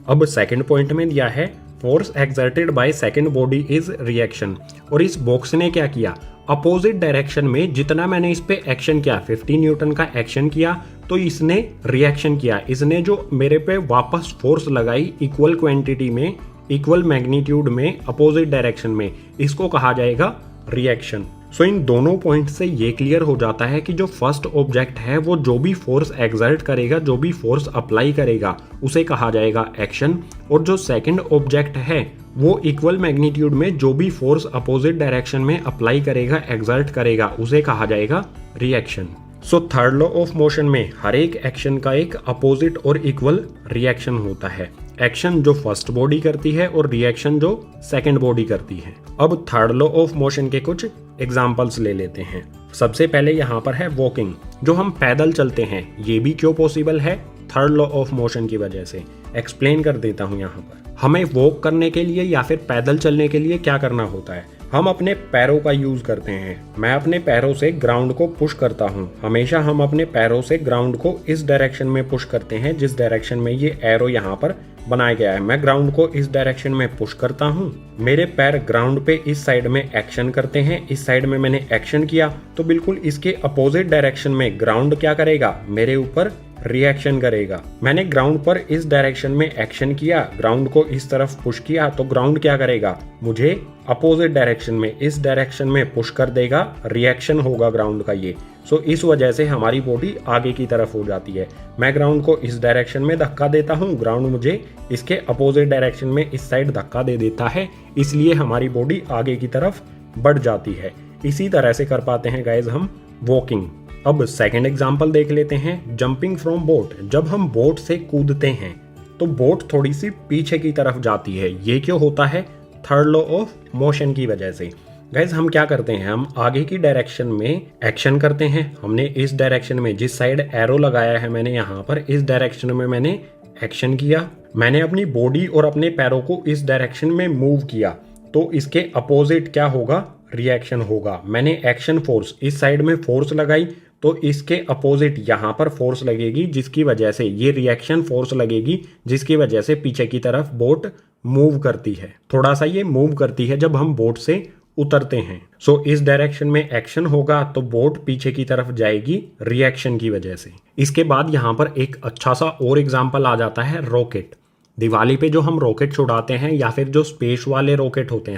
अब सेकंड पॉइंट में दिया है, force exerted by second body is reaction, और इस बॉक्स ने क्या किया? अपोजिट डायरेक्शन में जितना मैंने इस पे एक्शन किया, 50 न्यूटन का एक्शन किया, तो इसने रिएक्शन किया। इसने जो मेरे पे वापस फोर्स लगाई इक्वल क्वांटिटी में, इक्वल मैग्नीट्यूड में, अपोजिट डायरेक्शन में, इसको कहा जाएगा रिएक्शन। सो इन दोनों पॉइंट से ये क्लियर हो जाता है कि जो फर्स्ट ऑब्जेक्ट है वो जो भी फोर्स एक्सर्ट करेगा, जो भी फोर्स अप्लाई करेगा, उसे कहा जाएगा एक्शन, और जो सेकंड ऑब्जेक्ट है वो इक्वल मैग्नीट्यूड में जो भी फोर्स अपोजिट डायरेक्शन में अप्लाई करेगा, एक्सर्ट करेगा, उसे कहा जाएगा reaction. So third law of motion में हर एक एक्शन का एक अपोजिट और इक्वल रिएक्शन होता है। एक्शन जो फर्स्ट बॉडी करती है और रिएक्शन जो सेकंड बॉडी करती है। अब थर्ड लॉ ऑफ मोशन के कुछ एग्जांपल्स ले लेते हैं। सबसे पहले यहाँ पर है वॉकिंग, जो हम पैदल चलते हैं। ये भी क्यों पॉसिबल है? थर्ड लॉ ऑफ मोशन की वजह से। एक्सप्लेन कर देता हूँ यहाँ पर। हमें वॉक करने के लिए या फिर पैदल चलने के लिए क्या करना होता है? हम अपने पैरों का यूज करते हैं। मैं अपने पैरों से ग्राउंड को पुश करता हूँ। हमेशा हम अपने पैरों से ग्राउंड को इस डायरेक्शन में पुश करते हैं जिस डायरेक्शन में ये एरो यहाँ पर बनाया गया है। मैं ग्राउंड को इस डायरेक्शन में पुश करता हूँ, मेरे पैर ग्राउंड पे इस साइड में एक्शन करते हैं, इस साइड में मैंने एक्शन किया तो बिल्कुल इसके अपोजिट डायरेक्शन में ग्राउंड क्या करेगा, मेरे ऊपर रिएक्शन करेगा। मैंने ग्राउंड पर इस डायरेक्शन में एक्शन किया, ग्राउंड को इस तरफ पुश किया तो ग्राउंड क्या करेगा, मुझे अपोजिट डायरेक्शन में इस डायरेक्शन में पुश कर देगा, रिएक्शन होगा ग्राउंड का ये। सो इस वजह से हमारी बॉडी आगे की तरफ हो जाती है। मैं ग्राउंड को इस डायरेक्शन में धक्का देता हूँ, ग्राउंड मुझे इसके अपोजिट डायरेक्शन में इस साइड धक्का दे देता है, इसलिए हमारी बॉडी आगे की तरफ बढ़ जाती है। इसी तरह से कर पाते हैं गाइज हम वॉकिंग। अब सेकंड एग्जांपल देख लेते हैं, जंपिंग फ्रॉम बोट। जब हम बोट से कूदते हैं तो बोट थोड़ी सी पीछे की तरफ जाती है। ये क्यों होता है, थर्ड लॉ ऑफ मोशन की वजह से। गाइज हम क्या करते हैं, हम आगे की डायरेक्शन में एक्शन करते हैं, हमने इस डायरेक्शन में जिस साइड एरो लगाया है मैंने यहाँ पर, इस डायरेक्शन में मैंने एक्शन किया, मैंने अपनी बॉडी और अपने पैरों को इस डायरेक्शन में मूव किया तो इसके अपोजिट क्या होगा, रिएक्शन होगा। मैंने एक्शन फोर्स इस साइड में फोर्स लगाई तो इसके अपोजिट यहाँ पर फोर्स लगेगी, जिसकी वजह से ये रिएक्शन फोर्स लगेगी, जिसकी वजह से पीछे की तरफ बोट मूव करती है। थोड़ा सा ये मूव करती है जब हम बोट से उतरते हैं। सो इस डायरेक्शन में एक्शन होगा तो बोट पीछे की तरफ जाएगी रिएक्शन की वजह से। इसके बाद यहाँ पर एक अच्छा सा और एग्जाम्पल आ जाता है रॉकेट। दिवाली पे जो हम रॉकेट छुड़ाते हैं या फिर जो स्पेस वाले रॉकेट होते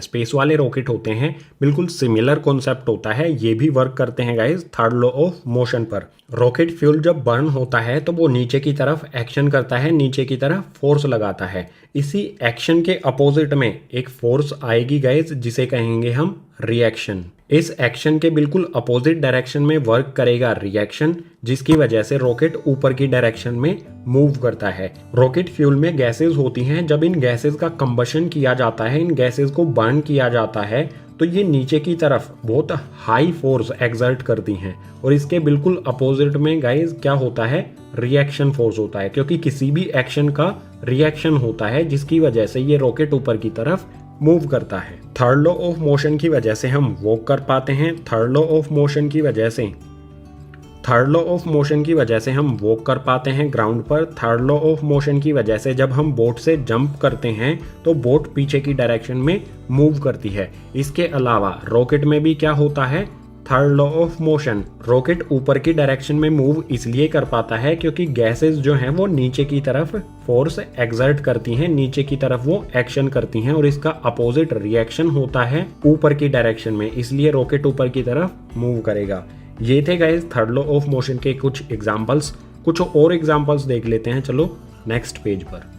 हैं, बिल्कुल सिमिलर कॉन्सेप्ट होता है। ये भी वर्क करते हैं guys third law of motion पर। रॉकेट फ्यूल जब बर्न होता है तो वो नीचे की तरफ एक्शन करता है, नीचे की तरफ फोर्स लगाता है। इसी एक्शन के अपोजिट में एक फोर्स आएगी गाइज, जिसे कहेंगे हम रिएक्शन। इस एक्शन के बिल्कुल अपोजिट डायरेक्शन में वर्क करेगा रिएक्शन, जिसकी वजह से रॉकेट ऊपर की डायरेक्शन में मूव करता है। रॉकेट फ्यूल में गैसेस होती हैं, जब इन गैसेस का कंबशन किया जाता है, इन गैसेस को बर्न किया जाता है तो ये नीचे की तरफ बहुत हाई फोर्स एक्सर्ट करती हैं और इसके बिल्कुल अपोजिट में गाइज क्या होता है, रिएक्शन फोर्स होता है, क्योंकि किसी भी एक्शन का रिएक्शन होता है, जिसकी वजह से ये रॉकेट ऊपर की तरफ मूव करता है। थर्ड लॉ ऑफ मोशन की वजह से हम वॉक कर पाते हैं, थर्ड लॉ ऑफ मोशन की वजह से हम वॉक कर पाते हैं ग्राउंड पर। थर्ड लॉ ऑफ मोशन की वजह से जब हम बोट से जंप करते हैं तो बोट पीछे की डायरेक्शन में मूव करती है। इसके अलावा रॉकेट में भी क्या होता है, third law of motion, rocket ऊपर की डायरेक्शन में मूव इसलिए कर पाता है क्योंकि गैसेस जो हैं वो नीचे की तरफ फोर्स एक्सर्ट करती हैं, नीचे की तरफ वो एक्शन करती हैं और इसका अपोजिट रिएक्शन होता है ऊपर की डायरेक्शन में, इसलिए रॉकेट ऊपर की तरफ मूव करेगा। ये थे guys third law of motion के कुछ एग्जांपल्स। कुछ और एग्जांपल्स देख लेते हैं, चलो नेक्स्ट पेज पर।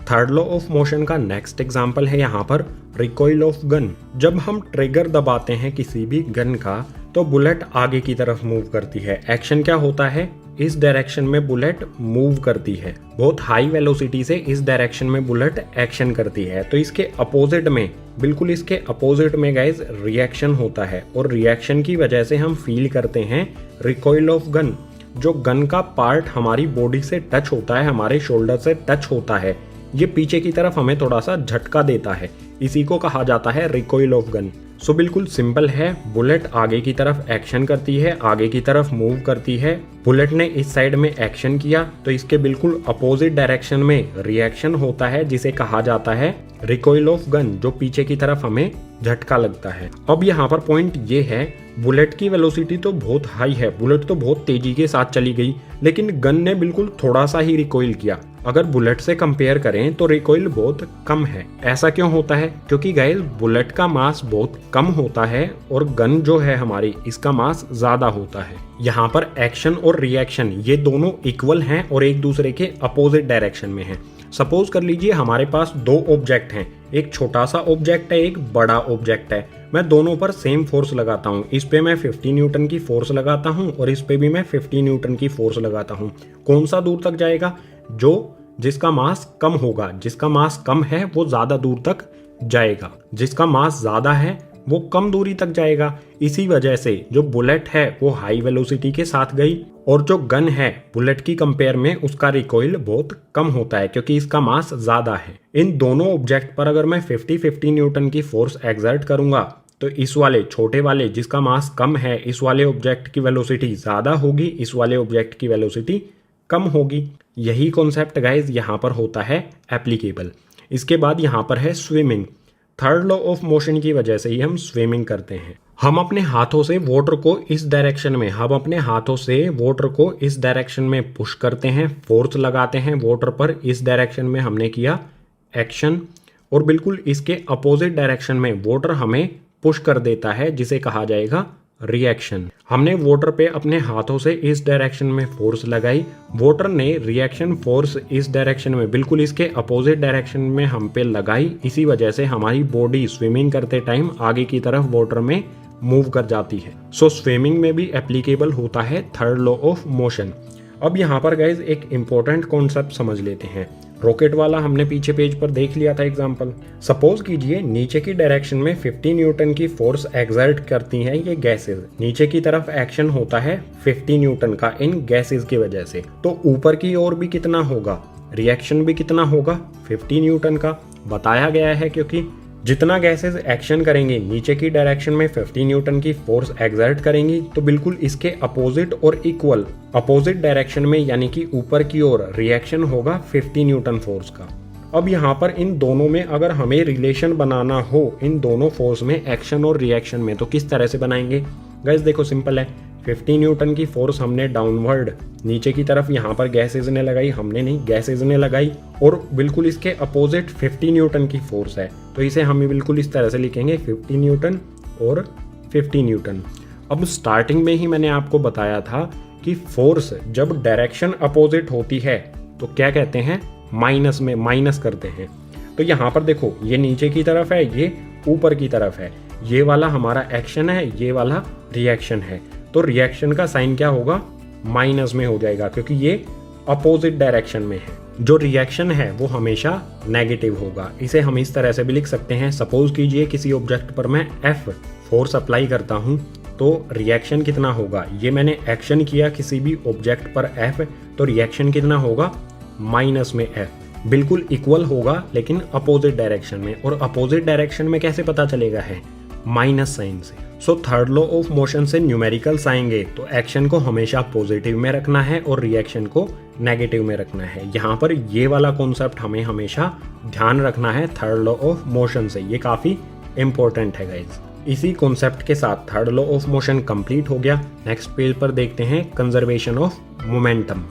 थर्ड लॉ ऑफ मोशन का नेक्स्ट एग्जांपल है यहाँ पर रिकॉइल ऑफ गन। जब हम ट्रिगर दबाते हैं किसी भी गन का तो बुलेट आगे की तरफ मूव करती है। एक्शन क्या होता है, इस डायरेक्शन में बुलेट मूव करती है, बहुत हाई वेलोसिटी से इस डायरेक्शन में बुलेट एक्शन करती है। तो इसके अपोजिट में, बिल्कुल इसके अपोजिट में गाइज रिएक्शन होता है और रिएक्शन की वजह से हम फील करते हैं रिकॉइल ऑफ गन। जो गन का पार्ट हमारी बॉडी से टच होता है, हमारे शोल्डर से टच होता है, ये पीछे की तरफ हमें थोड़ा सा झटका देता है, इसी को कहा जाता है रिकॉइल ऑफ गन। सो बिल्कुल सिंपल है, बुलेट आगे की तरफ एक्शन करती है, आगे की तरफ मूव करती है। बुलेट ने इस साइड में एक्शन किया तो इसके बिल्कुल अपोजिट डायरेक्शन में रिएक्शन होता है, जिसे कहा जाता है रिकॉइल ऑफ गन, जो पीछे की तरफ हमें झटका लगता है। अब यहाँ पर पॉइंट ये है, बुलेट की वेलोसिटी तो बहुत हाई है, बुलेट तो बहुत तेजी के साथ चली गई, लेकिन गन ने बिल्कुल थोड़ा सा ही रिकॉइल किया। अगर बुलेट से कंपेयर करें तो रिकॉइल बहुत कम है। ऐसा क्यों होता है, क्योंकि गाइस बुलेट का मास बहुत कम होता है और गन जो है हमारी, इसका मास ज्यादा होता है। यहाँ पर एक्शन और रिएक्शन ये दोनों इक्वल हैं और एक दूसरे के अपोजिट डायरेक्शन में हैं। सपोज कर लीजिए हमारे पास दो ऑब्जेक्ट हैं, एक छोटा सा ऑब्जेक्ट है, एक बड़ा ऑब्जेक्ट है। मैं दोनों पर सेम फोर्स लगाता हूँ, इस पे मैं 50 न्यूटन की फोर्स लगाता हूँ और इस पे भी मैं 50 न्यूटन की फोर्स लगाता हूँ। कौन सा दूर तक जाएगा, जिसका मास कम होगा। जिसका मास कम है वो ज्यादा दूर तक जाएगा, जिसका मास ज्यादा है वो कम दूरी तक जाएगा। इसी वजह से जो बुलेट है वो हाई वेलोसिटी के साथ गई और जो गन है बुलेट की कंपेयर में उसका रिकॉइल बहुत कम होता है, क्योंकि इसका मास ज्यादा है। इन दोनों ऑब्जेक्ट पर अगर मैं 50-50 न्यूटन की फोर्स एक्सर्ट करूंगा तो इस वाले छोटे वाले जिसका मास कम है, इस वाले ऑब्जेक्ट की वेलोसिटी ज्यादा होगी, इस वाले ऑब्जेक्ट की वेलोसिटी कम होगी। यही कॉन्सेप्ट गाइज यहाँ पर होता है एप्लीकेबल। इसके बाद यहाँ पर है swimming. Third law of motion की वजह से ही हम स्विमिंग करते हैं। हम अपने हाथों से वाटर को इस डायरेक्शन में पुश करते हैं, फोर्स लगाते हैं वाटर पर, इस डायरेक्शन में हमने किया एक्शन, और बिल्कुल इसके अपोजिट डायरेक्शन में वाटर हमें पुश कर देता है, जिसे कहा जाएगा रिएक्शन। हमने वाटर पे अपने हाथों से इस डायरेक्शन में फोर्स लगाई, वाटर ने रिएक्शन फोर्स इस डायरेक्शन में बिल्कुल इसके अपोजिट डायरेक्शन में हम पे लगाई। इसी वजह से हमारी बॉडी स्विमिंग करते टाइम आगे की तरफ वाटर में मूव कर जाती है। सो स्विमिंग में भी एप्लीकेबल होता है थर्ड लॉ ऑफ मोशन। अब यहाँ पर गाइज एक इंपॉर्टेंट कॉन्सेप्ट समझ लेते हैं। रॉकेट वाला हमने पीछे पेज पर देख लिया था एग्जांपल। सपोज कीजिए नीचे की डायरेक्शन में 50 न्यूटन की फोर्स एक्सर्ट करती हैं ये गैसेस। नीचे की तरफ एक्शन होता है 50 न्यूटन का इन गैसेस की वजह से। तो ऊपर की ओर भी कितना होगा, रिएक्शन भी कितना होगा, 50 न्यूटन का बताया गया है, क्योंकि जितना गैसेस एक्शन करेंगे नीचे की डायरेक्शन में 50 न्यूटन की फोर्स एक्सर्ट करेंगी, तो बिल्कुल इसके अपोजिट और इक्वल अपोजिट डायरेक्शन में यानी कि ऊपर की ओर रिएक्शन होगा 50 न्यूटन फोर्स का। अब यहाँ पर इन दोनों में अगर हमें रिलेशन बनाना हो, इन दोनों फोर्स में एक्शन और रिएक्शन में, तो किस तरह से बनाएंगे गाइस? देखो सिंपल है, 50 न्यूटन की फोर्स हमने डाउनवर्ड नीचे की तरफ यहाँ पर गैसेज ने लगाई, हमने नहीं गैसेज ने लगाई, और बिल्कुल इसके अपोजिट 50 न्यूटन की फोर्स है, तो इसे हम बिल्कुल इस तरह से लिखेंगे 50 न्यूटन और 50 न्यूटन। अब स्टार्टिंग में ही मैंने आपको बताया था कि फोर्स जब डायरेक्शन अपोजिट होती है तो क्या कहते हैं, माइनस में माइनस करते हैं। तो यहाँ पर देखो ये नीचे की तरफ है, ये ऊपर की तरफ है, ये वाला हमारा एक्शन है, ये वाला रिएक्शन है। तो रिएक्शन का साइन क्या होगा, माइनस में हो जाएगा, क्योंकि ये अपोजिट डायरेक्शन में है। जो रिएक्शन है वो हमेशा नेगेटिव होगा। इसे हम इस तरह से भी लिख सकते हैं। सपोज कीजिए किसी ऑब्जेक्ट पर मैं F फोर्स अप्लाई करता हूँ, तो रिएक्शन कितना होगा, ये मैंने एक्शन किया किसी भी ऑब्जेक्ट पर F, तो रिएक्शन कितना होगा, माइनस में F। बिल्कुल इक्वल होगा लेकिन अपोजिट डायरेक्शन में, और अपोजिट डायरेक्शन में कैसे पता चलेगा है, माइनस साइन से। So third law of motion से न्यूमेरिकल्स आएंगे तो एक्शन को हमेशा पॉजिटिव में रखना है और रिएक्शन को नेगेटिव में रखना है। यहाँ पर ये वाला कॉन्सेप्ट हमें हमेशा ध्यान रखना है थर्ड लॉ ऑफ मोशन से, ये काफ़ी इंपॉर्टेंट है गाइज। इसी कॉन्सेप्ट के साथ third law of motion complete हो गया। नेक्स्ट पेज पर देखते हैं कंजर्वेशन ऑफ मोमेंटम।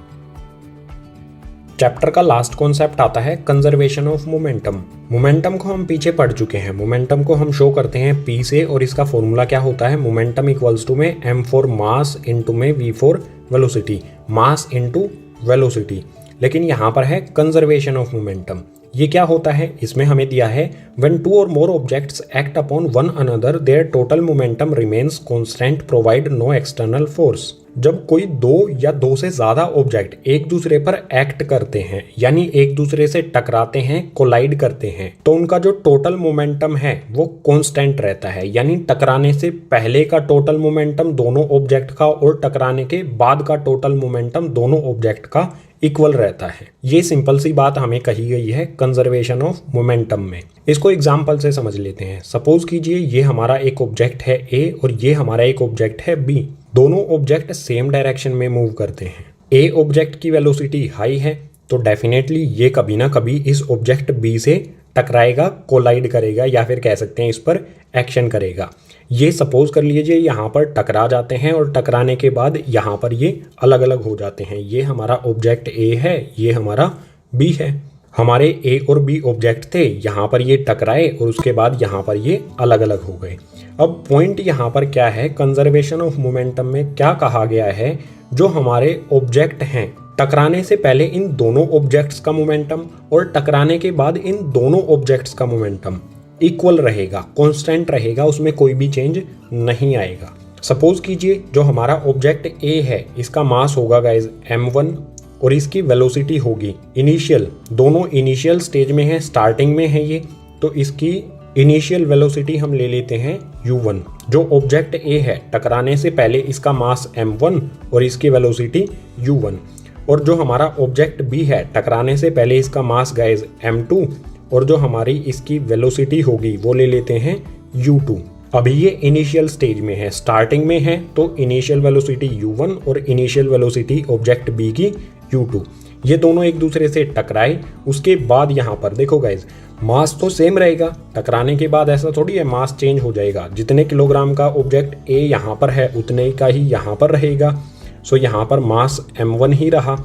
चैप्टर का लास्ट कॉन्सेप्ट आता है कंजर्वेशन ऑफ मोमेंटम। मोमेंटम को हम पीछे पढ़ चुके हैं। मोमेंटम को हम शो करते हैं P से, और इसका फॉर्मूला क्या होता है, मोमेंटम इक्वल्स टू में m फॉर मास इंटू में v for velocity, mass into velocity. लेकिन यहाँ पर है कंजर्वेशन ऑफ मोमेंटम। ये क्या होता है, इसमें हमें दिया है when two or more objects act upon one another their total momentum remains constant provide no external force. जब कोई दो या दो से ज्यादा ऑब्जेक्ट एक दूसरे पर एक्ट करते हैं, यानी एक दूसरे से टकराते हैं, कोलाइड करते हैं, तो उनका जो टोटल मोमेंटम है वो कांस्टेंट रहता है। यानी टकराने से पहले का टोटल मोमेंटम दोनों ऑब्जेक्ट का और टकराने के बाद का टोटल मोमेंटम दोनों ऑब्जेक्ट का इक्वल रहता है। ये सिंपल सी बात हमें कही गई है कंजर्वेशन ऑफ मोमेंटम में। इसको एग्जांपल से समझ लेते हैं। सपोज कीजिए ये हमारा एक ऑब्जेक्ट है A और ये हमारा एक ऑब्जेक्ट है B। दोनों ऑब्जेक्ट सेम डायरेक्शन में मूव करते हैं। A ऑब्जेक्ट की वेलोसिटी हाई है, तो डेफिनेटली ये कभी ना कभी इस ऑब्जेक्ट B से टकराएगा, कोलाइड करेगा, या फिर कह सकते हैं इस पर एक्शन करेगा। ये सपोज कर लीजिए यहाँ पर टकरा जाते हैं और टकराने के बाद यहाँ पर ये अलग अलग हो जाते हैं। ये हमारा ऑब्जेक्ट A है, ये हमारा B है। हमारे A और B ऑब्जेक्ट थे, यहाँ पर ये टकराए और उसके बाद यहाँ पर ये अलग अलग हो गए। अब पॉइंट यहाँ पर क्या है, कंजर्वेशन ऑफ मोमेंटम में क्या कहा गया है, जो हमारे ऑब्जेक्ट हैं टकराने से पहले इन दोनों ऑब्जेक्ट्स का मोमेंटम और टकराने के बाद इन दोनों ऑब्जेक्ट्स का मोमेंटम इक्वल रहेगा, कांस्टेंट रहेगा, उसमें कोई भी चेंज नहीं आएगा। सपोज कीजिए जो हमारा ऑब्जेक्ट A है, इसका मास होगा गाइज m1 और इसकी वेलोसिटी होगी इनिशियल, दोनों इनिशियल स्टेज में है, स्टार्टिंग में है ये, तो इसकी इनिशियल वेलोसिटी हम ले लेते हैं u1। जो ऑब्जेक्ट A है टकराने से पहले इसका मास m1 और इसकी वेलोसिटी u1, और जो हमारा ऑब्जेक्ट B है टकराने से पहले इसका मास गाइज m2 और जो हमारी इसकी वेलोसिटी होगी वो ले लेते हैं u2। अभी ये इनिशियल स्टेज में है, स्टार्टिंग में है, तो इनिशियल वेलोसिटी u1 और इनिशियल वेलोसिटी ऑब्जेक्ट B की U2। ये दोनों एक दूसरे से टकराए, उसके बाद यहाँ पर देखो गाइज मास तो सेम रहेगा, टकराने के बाद ऐसा थोड़ी है मास चेंज हो जाएगा। जितने किलोग्राम का ऑब्जेक्ट A यहाँ पर है उतने का ही यहाँ पर रहेगा। सो यहाँ पर मास m1 ही रहा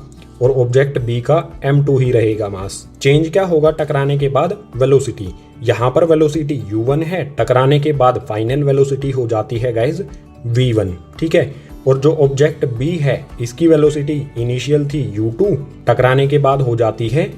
और ऑब्जेक्ट B का m2 ही रहेगा मास। चेंज क्या होगा टकराने के बाद? वेलोसिटी। यहाँ पर वेलोसिटी u1 है, टकराने के बाद फाइनल वेलोसिटी हो जाती है गाइज v1, ठीक है। और जो ऑब्जेक्ट B है इसकी वेलोसिटी इनिशियल थी u2, टकराने के बाद हो जाती है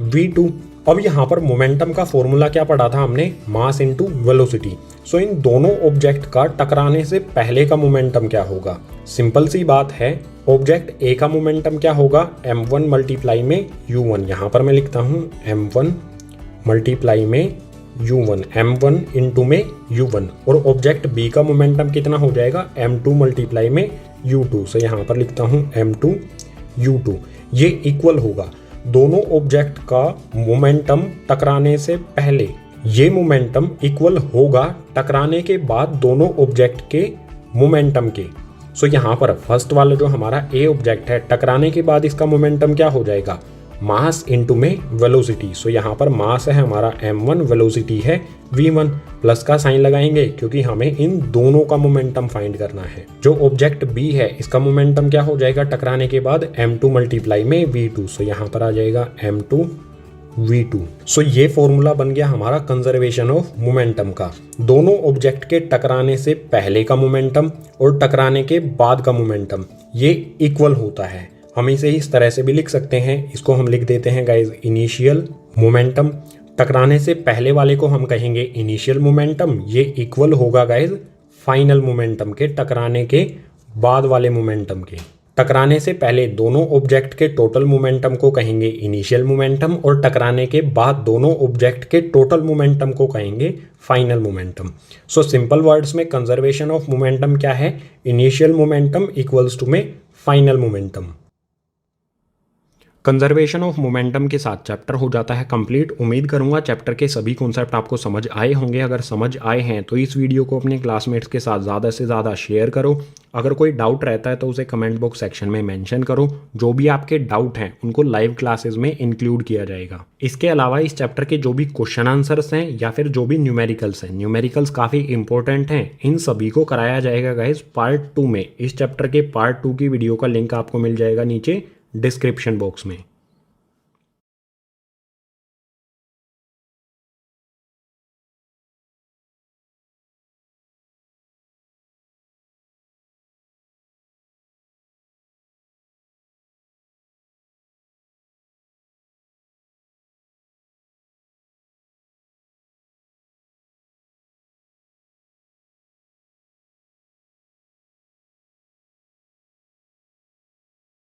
v2। अब यहाँ पर मोमेंटम का फॉर्मूला क्या पढ़ा था हमने? Mass into velocity. सो इन दोनों ऑब्जेक्ट का टकराने से पहले का मोमेंटम क्या होगा? सिंपल सी बात है, ऑब्जेक्ट A का मोमेंटम क्या होगा? m1 मल्टीप्लाई में u1। यहाँ पर मैं लिखता हूँ m1 मल्टीप्लाई में u1, m1 इंटू में u1। और ऑब्जेक्ट B का मोमेंटम कितना हो जाएगा? m2 मल्टीप्लाई में u2। सो यहाँ पर लिखता हूँ m2 u2। ये इक्वल होगा दोनों ऑब्जेक्ट का मोमेंटम टकराने से पहले, ये मोमेंटम इक्वल होगा टकराने के बाद दोनों ऑब्जेक्ट के मोमेंटम के। सो यहाँ पर फर्स्ट वाला जो हमारा A ऑब्जेक्ट है, टकराने के बाद इसका मोमेंटम क्या हो जाएगा? मास इनटू में वेलोसिटी। सो यहाँ पर मास है हमारा m1, वेलोसिटी है v1। प्लस का साइन लगाएंगे क्योंकि हमें इन दोनों का मोमेंटम फाइंड करना है। जो ऑब्जेक्ट B है इसका मोमेंटम क्या हो जाएगा टकराने के बाद? m2 मल्टीप्लाई में v2। सो यहाँ पर आ जाएगा m2 v2। सो ये फॉर्मूला बन गया हमारा कंजर्वेशन ऑफ मोमेंटम का। दोनों ऑब्जेक्ट के टकराने से पहले का मोमेंटम और टकराने के बाद का मोमेंटम ये इक्वल होता है। हम इसे इस तरह से भी लिख सकते हैं, इसको हम लिख देते हैं गाइज इनिशियल मोमेंटम। टकराने से पहले वाले को हम कहेंगे इनिशियल मोमेंटम, ये इक्वल होगा गाइज फाइनल मोमेंटम के टकराने के बाद वाले मोमेंटम के। टकराने से पहले दोनों ऑब्जेक्ट के टोटल मोमेंटम को कहेंगे इनिशियल मोमेंटम और टकराने के बाद दोनों ऑब्जेक्ट के टोटल मोमेंटम को कहेंगे final momentum. So simple words में कंजर्वेशन ऑफ मोमेंटम क्या है? इनिशियल मोमेंटम इक्वल्स टू में final momentum. Conservation of momentum के साथ चैप्टर हो जाता है कंप्लीट। उम्मीद करूंगा चैप्टर के सभी कॉन्सेप्ट आपको समझ आए होंगे। अगर समझ आए हैं तो इस वीडियो को अपने क्लासमेट्स के साथ ज़्यादा से ज़्यादा शेयर करो। अगर कोई डाउट रहता है तो उसे कमेंट बॉक्स सेक्शन में मेंशन करो। जो भी आपके डाउट हैं उनको लाइव क्लासेस में इंक्लूड किया जाएगा। इसके अलावा इस चैप्टर के जो भी क्वेश्चन आंसर्स हैं या फिर जो भी न्यूमेरिकल्स हैं, न्यूमेरिकल्स काफ़ी इंपॉर्टेंट हैं, इन सभी को कराया जाएगा गाइज पार्ट 2 में। इस चैप्टर के पार्ट 2 की वीडियो का लिंक आपको मिल जाएगा नीचे डिस्क्रिप्शन बॉक्स में।